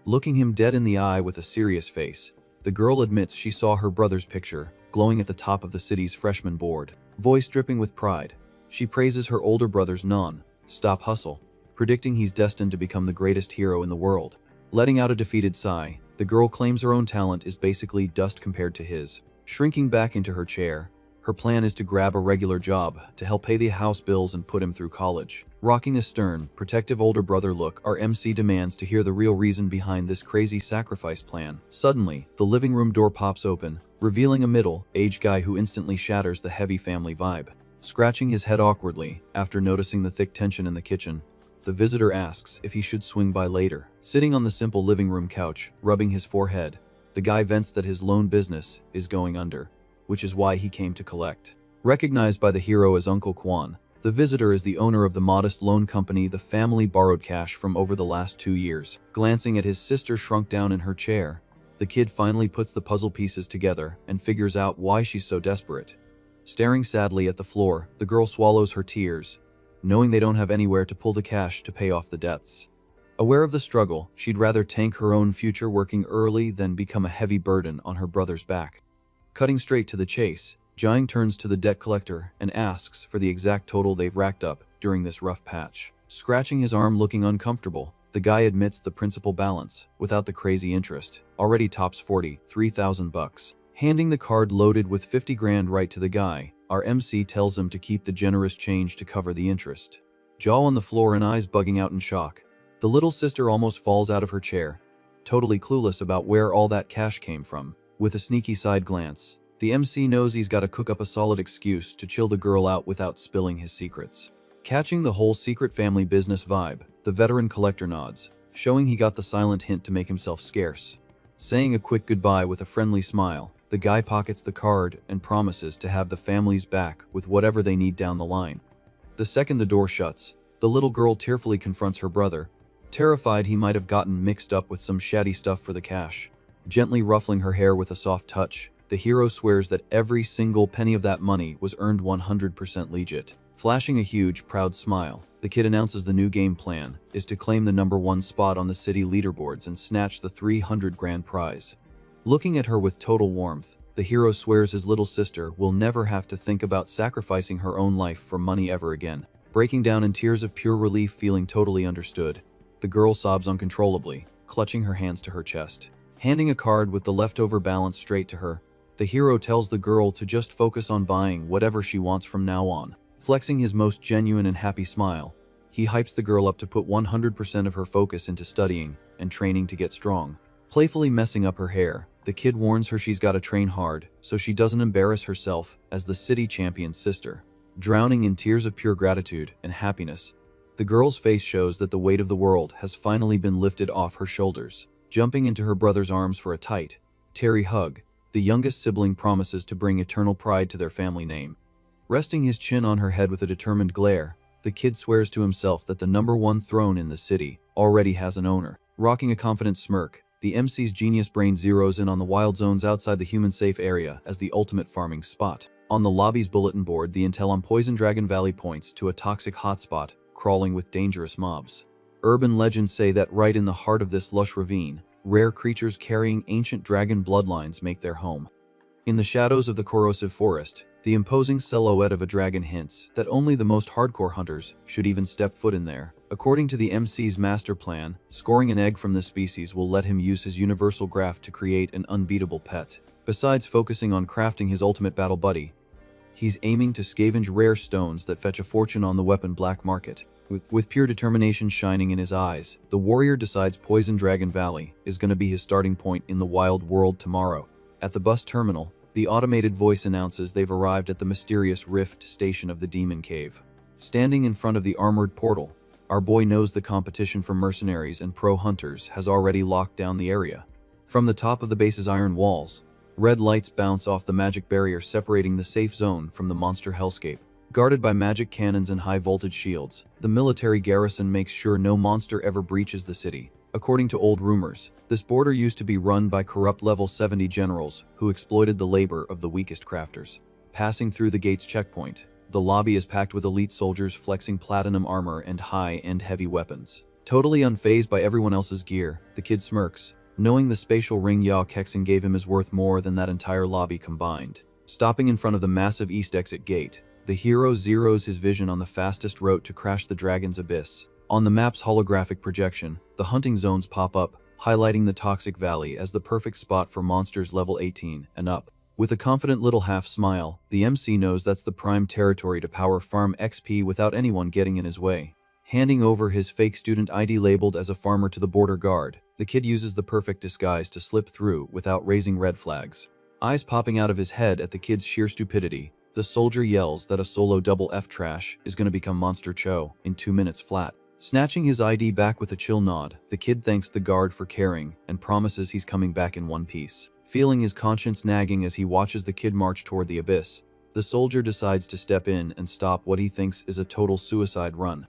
Looking him dead in the eye with a serious face, the girl admits she saw her brother's picture glowing at the top of the city's freshman board. Voice dripping with pride, she praises her older brother's non-stop hustle, predicting he's destined to become the greatest hero in the world. Letting out a defeated sigh, the girl claims her own talent is basically dust compared to his. Shrinking back into her chair, Her plan is to grab a regular job to help pay the house bills and put him through college. Rocking a stern, protective older brother look, our MC demands to hear the real reason behind this crazy sacrifice plan. Suddenly, the living room door pops open, revealing a middle-aged guy who instantly shatters the heavy family vibe. Scratching his head awkwardly, after noticing the thick tension in the kitchen, the visitor asks if he should swing by later. Sitting on the simple living room couch, rubbing his forehead, the guy vents that his loan business is going under, which is why he came to collect. Recognized by the hero as Uncle Kwan, the visitor is the owner of the modest loan company the family borrowed cash from over the last 2 years. Glancing at his sister shrunk down in her chair, the kid finally puts the puzzle pieces together and figures out why she's so desperate. Staring sadly at the floor, the girl swallows her tears, knowing they don't have anywhere to pull the cash to pay off the debts. Aware of the struggle, she'd rather tank her own future working early than become a heavy burden on her brother's back. Cutting straight to the chase, Jiang turns to the debt collector and asks for the exact total they've racked up during this rough patch. Scratching his arm looking uncomfortable, the guy admits the principal balance, without the crazy interest, already tops 43,000 bucks. Handing the card loaded with 50 grand right to the guy, our MC tells him to keep the generous change to cover the interest. Jaw on the floor and eyes bugging out in shock, the little sister almost falls out of her chair, totally clueless about where all that cash came from. With a sneaky side glance, the MC knows he's got to cook up a solid excuse to chill the girl out without spilling his secrets. Catching the whole secret family business vibe, the veteran collector nods, showing he got the silent hint to make himself scarce. Saying a quick goodbye with a friendly smile, the guy pockets the card and promises to have the family's back with whatever they need down the line. The second the door shuts, the little girl tearfully confronts her brother, terrified he might have gotten mixed up with some shady stuff for the cash. Gently ruffling her hair with a soft touch, the hero swears that every single penny of that money was earned 100% legit. Flashing a huge, proud smile, the kid announces the new game plan is to claim the #1 spot on the city leaderboards and snatch the 300 grand prize. Looking at her with total warmth, the hero swears his little sister will never have to think about sacrificing her own life for money ever again. Breaking down in tears of pure relief, feeling totally understood, the girl sobs uncontrollably, clutching her hands to her chest. Handing a card with the leftover balance straight to her, the hero tells the girl to just focus on buying whatever she wants from now on. Flexing his most genuine and happy smile, he hypes the girl up to put 100% of her focus into studying and training to get strong. Playfully messing up her hair, the kid warns her she's got to train hard so she doesn't embarrass herself as the city champion's sister. Drowning in tears of pure gratitude and happiness, the girl's face shows that the weight of the world has finally been lifted off her shoulders. Jumping into her brother's arms for a tight, teary hug, the youngest sibling promises to bring eternal pride to their family name. Resting his chin on her head with a determined glare, the kid swears to himself that the #1 throne in the city already has an owner. Rocking a confident smirk, the MC's genius brain zeroes in on the wild zones outside the human-safe area as the ultimate farming spot. On the lobby's bulletin board, the intel on Poison Dragon Valley points to a toxic hotspot crawling with dangerous mobs. Urban legends say that right in the heart of this lush ravine, rare creatures carrying ancient dragon bloodlines make their home. In the shadows of the corrosive forest, the imposing silhouette of a dragon hints that only the most hardcore hunters should even step foot in there. According to the MC's master plan, scoring an egg from this species will let him use his universal graph to create an unbeatable pet. Besides focusing on crafting his ultimate battle buddy, he's aiming to scavenge rare stones that fetch a fortune on the weapon black market. With pure determination shining in his eyes, the warrior decides Poison Dragon Valley is going to be his starting point in the wild world tomorrow. At the bus terminal, the automated voice announces they've arrived at the mysterious rift station of the Demon Cave. Standing in front of the armored portal, our boy knows the competition for mercenaries and pro hunters has already locked down the area. From the top of the base's iron walls, red lights bounce off the magic barrier separating the safe zone from the monster hellscape. Guarded by magic cannons and high-voltage shields, the military garrison makes sure no monster ever breaches the city. According to old rumors, this border used to be run by corrupt level 70 generals who exploited the labor of the weakest crafters. Passing through the gate's checkpoint, the lobby is packed with elite soldiers flexing platinum armor and high-end heavy weapons. Totally unfazed by everyone else's gear, the kid smirks, knowing the spatial ring Kexen gave him is worth more than that entire lobby combined. Stopping in front of the massive east exit gate, the hero zeroes his vision on the fastest route to crash the dragon's abyss. On the map's holographic projection, the hunting zones pop up, highlighting the toxic valley as the perfect spot for monsters level 18 and up. With a confident little half smile, the MC knows that's the prime territory to power farm XP without anyone getting in his way. Handing over his fake student ID labeled as a farmer to the border guard, the kid uses the perfect disguise to slip through without raising red flags. Eyes popping out of his head at the kid's sheer stupidity, the soldier yells that a solo double F trash is going to become Monster Cho in 2 minutes flat. Snatching his ID back with a chill nod, the kid thanks the guard for caring and promises he's coming back in one piece. Feeling his conscience nagging as he watches the kid march toward the abyss, the soldier decides to step in and stop what he thinks is a total suicide run.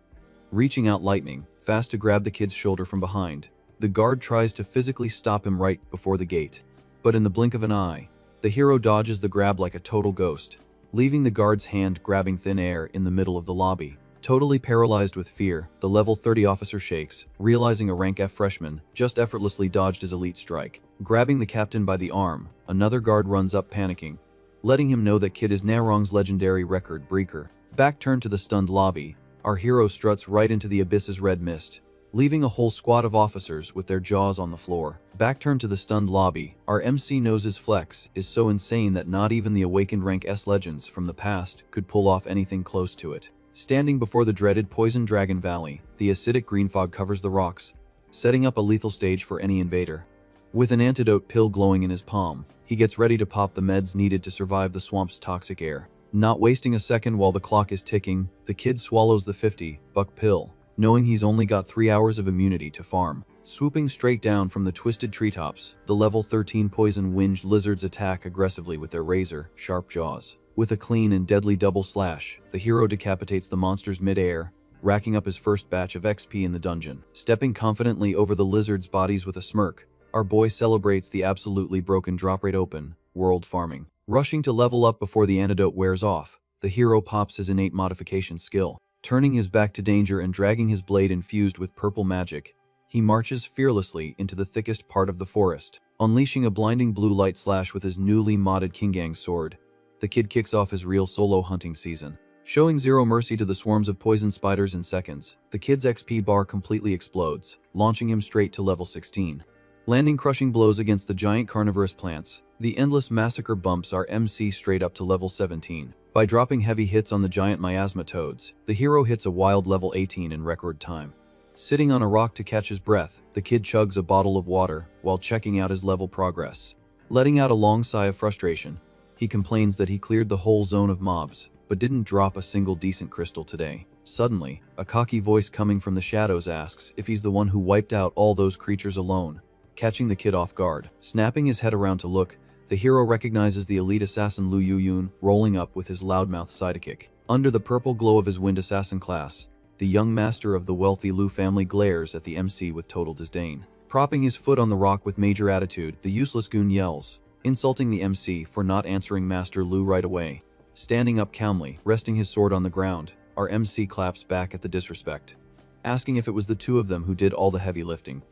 Reaching out lightning fast to grab the kid's shoulder from behind, the guard tries to physically stop him right before the gate. But in the blink of an eye, the hero dodges the grab like a total ghost, leaving the guard's hand grabbing thin air in the middle of the lobby. Totally paralyzed with fear, the level 30 officer shakes, realizing a rank F freshman just effortlessly dodged his elite strike. Grabbing the captain by the arm, another guard runs up panicking, letting him know that kid is Narong's legendary record breaker. Back turned to the stunned lobby, our hero struts right into the abyss's red mist, leaving a whole squad of officers with their jaws on the floor. Back turned to the stunned lobby, our MC knows his flex is so insane that not even the awakened rank S legends from the past could pull off anything close to it. Standing before the dreaded Poison Dragon Valley, the acidic green fog covers the rocks, setting up a lethal stage for any invader. With an antidote pill glowing in his palm, he gets ready to pop the meds needed to survive the swamp's toxic air. Not wasting a second while the clock is ticking, the kid swallows the 50-buck pill, knowing he's only got 3 hours of immunity to farm. Swooping straight down from the twisted treetops, the level 13 poison-winged lizards attack aggressively with their razor-sharp jaws. With a clean and deadly double slash, the hero decapitates the monsters mid-air, racking up his first batch of XP in the dungeon. Stepping confidently over the lizards' bodies with a smirk, our boy celebrates the absolutely broken drop rate open world farming. Rushing to level up before the antidote wears off, the hero pops his innate modification skill. Turning his back to danger and dragging his blade infused with purple magic, he marches fearlessly into the thickest part of the forest. Unleashing a blinding blue light slash with his newly modded Kingang sword, the kid kicks off his real solo hunting season. Showing zero mercy to the swarms of poison spiders in seconds, the kid's XP bar completely explodes, launching him straight to level 16. Landing crushing blows against the giant carnivorous plants, the endless massacre bumps our MC straight up to level 17. By dropping heavy hits on the giant miasma toads, the hero hits a wild level 18 in record time. Sitting on a rock to catch his breath, the kid chugs a bottle of water while checking out his level progress. Letting out a long sigh of frustration, he complains that he cleared the whole zone of mobs, but didn't drop a single decent crystal today. Suddenly, a cocky voice coming from the shadows asks if he's the one who wiped out all those creatures alone, catching the kid off guard. Snapping his head around to look, the hero recognizes the elite assassin Lu Yuyun rolling up with his loudmouth sidekick. Under the purple glow of his wind assassin class, the young master of the wealthy Lu family glares at the MC with total disdain. Propping his foot on the rock with major attitude, the useless goon yells, insulting the MC for not answering Master Lu right away. Standing up calmly, resting his sword on the ground, our MC claps back at the disrespect, asking if it was the two of them who did all the heavy lifting.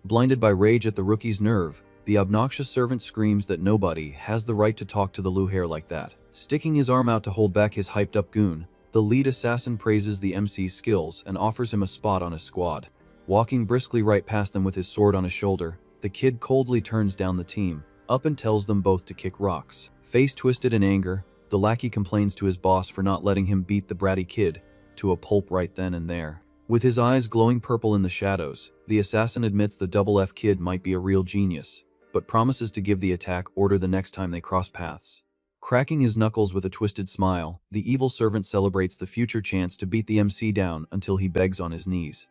Blinded by rage at the rookie's nerve, the obnoxious servant screams that nobody has the right to talk to the Lu hair like that. Sticking his arm out to hold back his hyped-up goon, the lead assassin praises the MC's skills and offers him a spot on his squad. Walking briskly right past them with his sword on his shoulder, the kid coldly turns down the team, up and tells them both to kick rocks. Face twisted in anger, the lackey complains to his boss for not letting him beat the bratty kid to a pulp right then and there. With his eyes glowing purple in the shadows, the assassin admits the double F kid might be a real genius, but promises to give the attack order the next time they cross paths. Cracking his knuckles with a twisted smile, the evil servant celebrates the future chance to beat the MC down until he begs on his knees.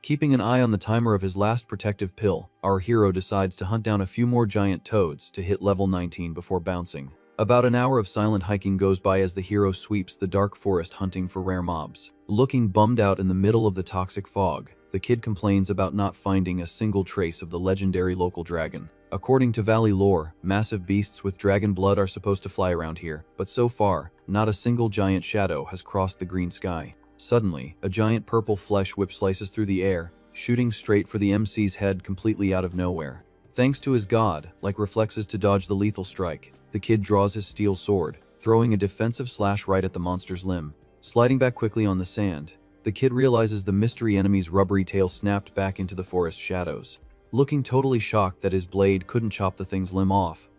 Keeping an eye on the timer of his last protective pill, our hero decides to hunt down a few more giant toads to hit level 19 before bouncing. About an hour of silent hiking goes by as the hero sweeps the dark forest hunting for rare mobs. Looking bummed out in the middle of the toxic fog, the kid complains about not finding a single trace of the legendary local dragon. According to Valley lore, massive beasts with dragon blood are supposed to fly around here, but so far, not a single giant shadow has crossed the green sky. Suddenly, a giant purple flesh whip slices through the air, shooting straight for the MC's head completely out of nowhere. Thanks to his god-like reflexes to dodge the lethal strike, the kid draws his steel sword, throwing a defensive slash right at the monster's limb. Sliding back quickly on the sand, the kid realizes the mystery enemy's rubbery tail snapped back into the forest shadows. Looking totally shocked that his blade couldn't chop the thing's limb off,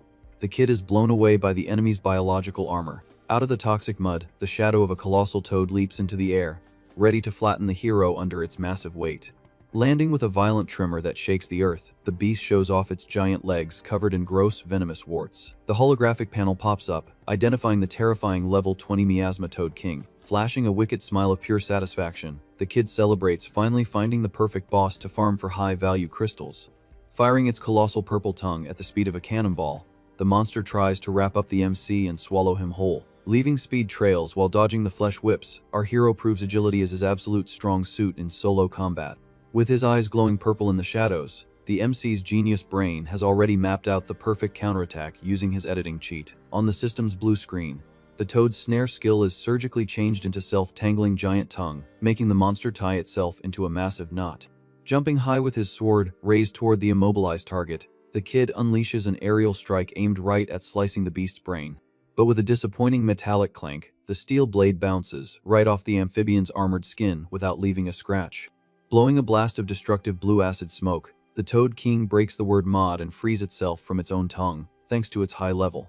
The kid is blown away by the enemy's biological armor. Out of the toxic mud, the shadow of a colossal toad leaps into the air, ready to flatten the hero under its massive weight. Landing with a violent tremor that shakes the earth, the beast shows off its giant legs covered in gross, venomous warts. The holographic panel pops up, identifying the terrifying level 20 miasma Toad King. Flashing a wicked smile of pure satisfaction, the kid celebrates finally finding the perfect boss to farm for high-value crystals. Firing its colossal purple tongue at the speed of a cannonball, the monster tries to wrap up the MC and swallow him whole. Leaving speed trails while dodging the flesh whips, our hero proves agility is his absolute strong suit in solo combat. With his eyes glowing purple in the shadows, the MC's genius brain has already mapped out the perfect counterattack using his editing cheat. On the system's blue screen, the toad's snare skill is surgically changed into self-tangling giant tongue, making the monster tie itself into a massive knot. Jumping high with his sword raised toward the immobilized target, the kid unleashes an aerial strike aimed right at slicing the beast's brain. But with a disappointing metallic clank, the steel blade bounces right off the amphibian's armored skin without leaving a scratch. Blowing a blast of destructive blue acid smoke, the Toad King breaks the word mod and frees itself from its own tongue, thanks to its high level.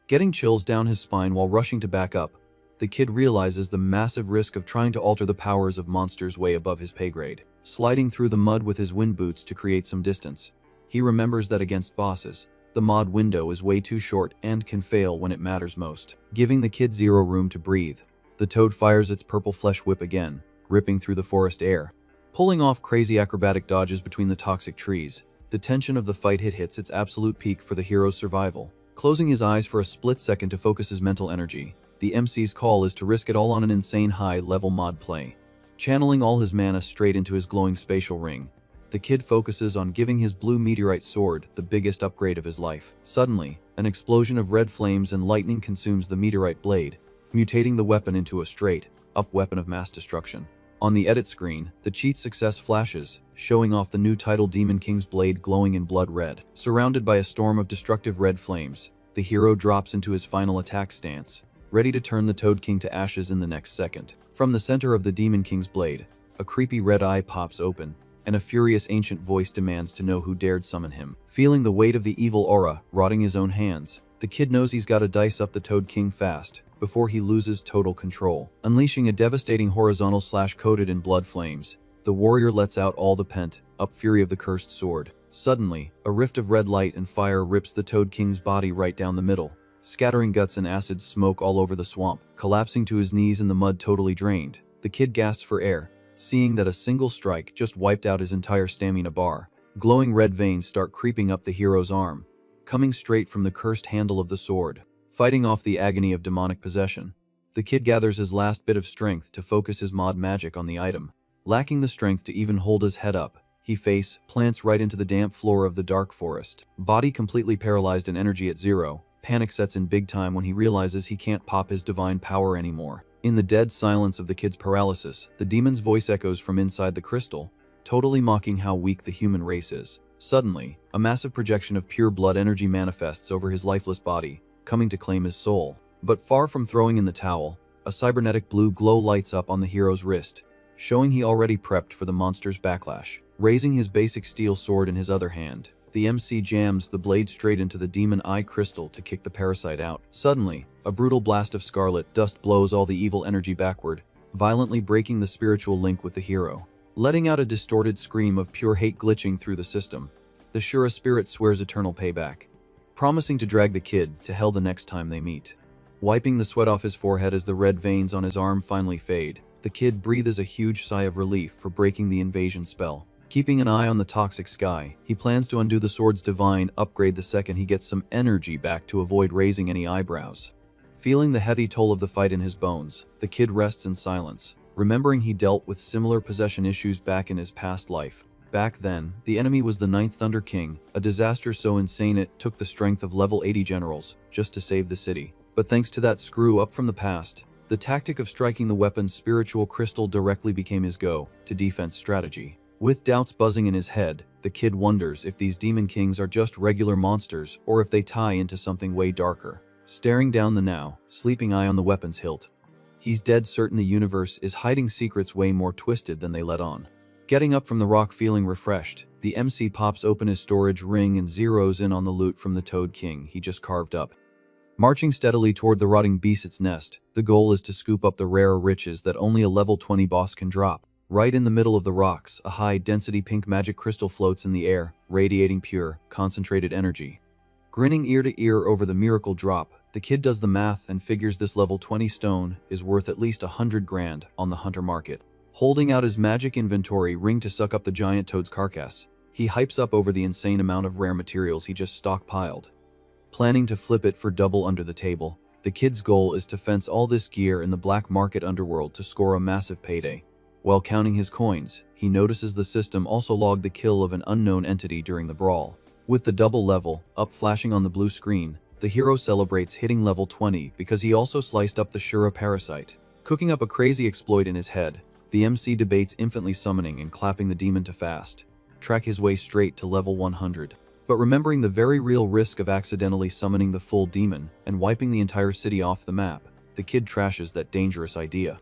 Getting chills down his spine while rushing to back up, the kid realizes the massive risk of trying to alter the powers of monsters way above his pay grade. Sliding through the mud with his wind boots to create some distance, he remembers that against bosses, the mod window is way too short and can fail when it matters most. Giving the kid zero room to breathe, the toad fires its purple flesh whip again, ripping through the forest air. Pulling off crazy acrobatic dodges between the toxic trees, the tension of the fight hits its absolute peak for the hero's survival. Closing his eyes for a split second to focus his mental energy, the MC's call is to risk it all on an insane high-level mod play. Channeling all his mana straight into his glowing spatial ring, the kid focuses on giving his blue meteorite sword the biggest upgrade of his life. Suddenly, an explosion of red flames and lightning consumes the meteorite blade, mutating the weapon into a straight-up weapon of mass destruction. On the edit screen, the cheat success flashes, showing off the new title Demon King's blade glowing in blood red. Surrounded by a storm of destructive red flames, the hero drops into his final attack stance, ready to turn the Toad King to ashes in the next second. From the center of the Demon King's blade, a creepy red eye pops open, and a furious ancient voice demands to know who dared summon him. Feeling the weight of the evil aura rotting his own hands, the kid knows he's gotta dice up the Toad King fast, before he loses total control. Unleashing a devastating horizontal slash coated in blood flames, the warrior lets out all the pent-up fury of the cursed sword. Suddenly, a rift of red light and fire rips the Toad King's body right down the middle, scattering guts and acid smoke all over the swamp. Collapsing to his knees in the mud totally drained, the kid gasps for air, seeing that a single strike just wiped out his entire stamina bar. Glowing red veins start creeping up the hero's arm, coming straight from the cursed handle of the sword. Fighting off the agony of demonic possession, the kid gathers his last bit of strength to focus his mod magic on the item. Lacking the strength to even hold his head up, he face plants right into the damp floor of the dark forest. Body completely paralyzed and energy at zero, panic sets in big time when he realizes he can't pop his divine power anymore. In the dead silence of the kid's paralysis, the demon's voice echoes from inside the crystal, totally mocking how weak the human race is. Suddenly, a massive projection of pure blood energy manifests over his lifeless body, coming to claim his soul. But far from throwing in the towel, a cybernetic blue glow lights up on the hero's wrist, showing he already prepped for the monster's backlash. Raising his basic steel sword in his other hand, the MC jams the blade straight into the demon eye crystal to kick the parasite out. Suddenly, a brutal blast of scarlet dust blows all the evil energy backward, violently breaking the spiritual link with the hero. Letting out a distorted scream of pure hate glitching through the system, the Shura spirit swears eternal payback, promising to drag the kid to hell the next time they meet. Wiping the sweat off his forehead as the red veins on his arm finally fade, the kid breathes a huge sigh of relief for breaking the invasion spell. Keeping an eye on the toxic sky, he plans to undo the sword's divine upgrade the second he gets some energy back to avoid raising any eyebrows. Feeling the heavy toll of the fight in his bones, the kid rests in silence, remembering he dealt with similar possession issues back in his past life. Back then, the enemy was the Ninth Thunder King, a disaster so insane it took the strength of level 80 generals just to save the city. But thanks to that screw-up from the past, the tactic of striking the weapon's spiritual crystal directly became his go-to-defense strategy. With doubts buzzing in his head, the kid wonders if these demon kings are just regular monsters or if they tie into something way darker. Staring down the now sleeping eye on the weapon's hilt, he's dead certain the universe is hiding secrets way more twisted than they let on. Getting up from the rock feeling refreshed, the MC pops open his storage ring and zeroes in on the loot from the Toad King he just carved up. Marching steadily toward the rotting beast's nest, the goal is to scoop up the rare riches that only a level 20 boss can drop. Right in the middle of the rocks, a high-density pink magic crystal floats in the air, radiating pure, concentrated energy. Grinning ear to ear over the miracle drop, the kid does the math and figures this level 20 stone is worth at least 100 grand on the hunter market. Holding out his magic inventory ring to suck up the giant toad's carcass, he hypes up over the insane amount of rare materials he just stockpiled. Planning to flip it for double under the table, the kid's goal is to fence all this gear in the black market underworld to score a massive payday. While counting his coins, he notices the system also logged the kill of an unknown entity during the brawl. With the double level up flashing on the blue screen, the hero celebrates hitting level 20 because he also sliced up the Shura parasite. Cooking up a crazy exploit in his head, the MC debates infinitely summoning and clapping the demon to fast, track his way straight to level 100. But remembering the very real risk of accidentally summoning the full demon and wiping the entire city off the map, the kid trashes that dangerous idea.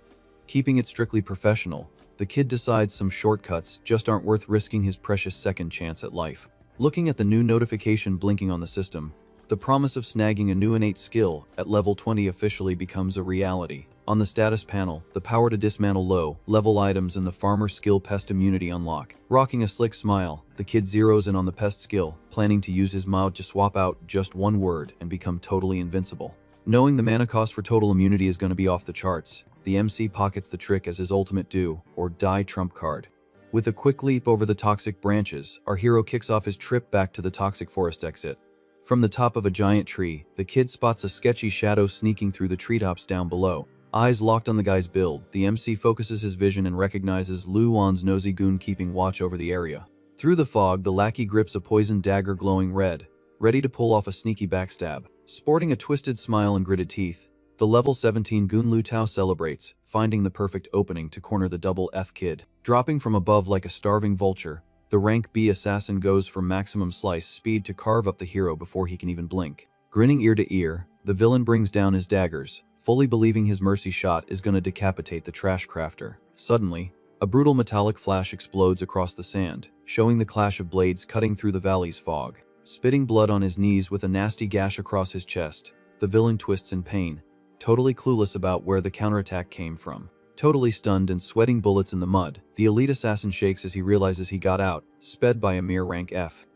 Keeping it strictly professional, the kid decides some shortcuts just aren't worth risking his precious second chance at life. Looking at the new notification blinking on the system, the promise of snagging a new innate skill at level 20 officially becomes a reality. On the status panel, the power to dismantle low-level items and the farmer skill pest immunity unlock. Rocking a slick smile, the kid zeroes in on the pest skill, planning to use his mouth to swap out just one word and become totally invincible. Knowing the mana cost for total immunity is going to be off the charts, the MC pockets the trick as his ultimate do or die trump card. With a quick leap over the toxic branches, our hero kicks off his trip back to the toxic forest exit. From the top of a giant tree, the kid spots a sketchy shadow sneaking through the treetops down below. Eyes locked on the guy's build, the MC focuses his vision and recognizes Lu Wan's nosy goon keeping watch over the area. Through the fog, the lackey grips a poisoned dagger glowing red, ready to pull off a sneaky backstab. Sporting a twisted smile and gritted teeth, the level 17 goon Lu Tao celebrates, finding the perfect opening to corner the double F kid. Dropping from above like a starving vulture, the rank B assassin goes for maximum slice speed to carve up the hero before he can even blink. Grinning ear to ear, the villain brings down his daggers, fully believing his mercy shot is going to decapitate the trash crafter. Suddenly, a brutal metallic flash explodes across the sand, showing the clash of blades cutting through the valley's fog. Spitting blood on his knees with a nasty gash across his chest, the villain twists in pain, totally clueless about where the counterattack came from. Totally stunned and sweating bullets in the mud, the elite assassin shakes as he realizes he got out, sped by a mere rank F.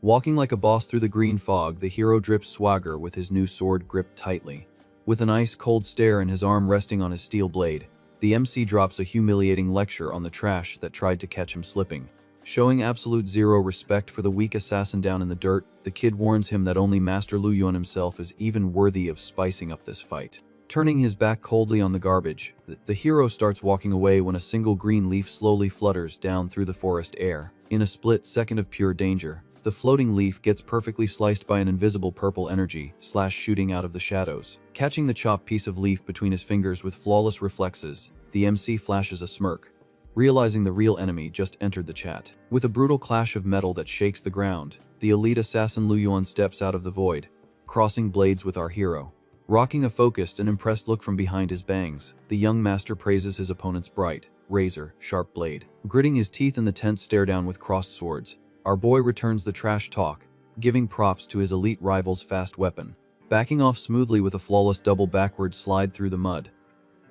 Walking like a boss through the green fog, the hero drips swagger with his new sword gripped tightly. With an ice-cold stare and his arm resting on his steel blade, the MC drops a humiliating lecture on the trash that tried to catch him slipping. Showing absolute zero respect for the weak assassin down in the dirt, the kid warns him that only Master Lu Yuan himself is even worthy of spicing up this fight. Turning his back coldly on the garbage, the hero starts walking away when a single green leaf slowly flutters down through the forest air. In a split second of pure danger, the floating leaf gets perfectly sliced by an invisible purple energy shooting out of the shadows. Catching the chopped piece of leaf between his fingers with flawless reflexes, the MC flashes a smirk, realizing the real enemy just entered the chat. With a brutal clash of metal that shakes the ground, the elite assassin Lu Yuan steps out of the void, crossing blades with our hero. Rocking a focused and impressed look from behind his bangs, the young master praises his opponent's bright, razor-sharp blade. Gritting his teeth in the tense stare-down with crossed swords, our boy returns the trash talk, giving props to his elite rival's fast weapon. Backing off smoothly with a flawless double backward slide through the mud,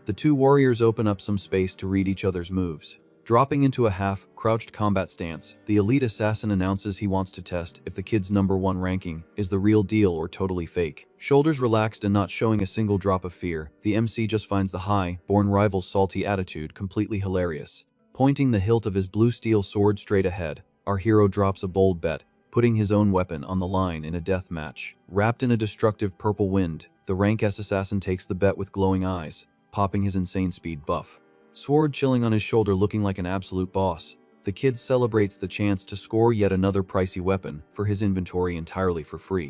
the two warriors open up some space to read each other's moves. Dropping into a half-crouched combat stance, the elite assassin announces he wants to test if the kid's #1 ranking is the real deal or totally fake. Shoulders relaxed and not showing a single drop of fear, the MC just finds the high-born rival's salty attitude completely hilarious. Pointing the hilt of his blue steel sword straight ahead, our hero drops a bold bet, putting his own weapon on the line in a death match. Wrapped in a destructive purple wind, the rank S assassin takes the bet with glowing eyes, popping his insane speed buff. Sword chilling on his shoulder looking like an absolute boss, the kid celebrates the chance to score yet another pricey weapon for his inventory entirely for free.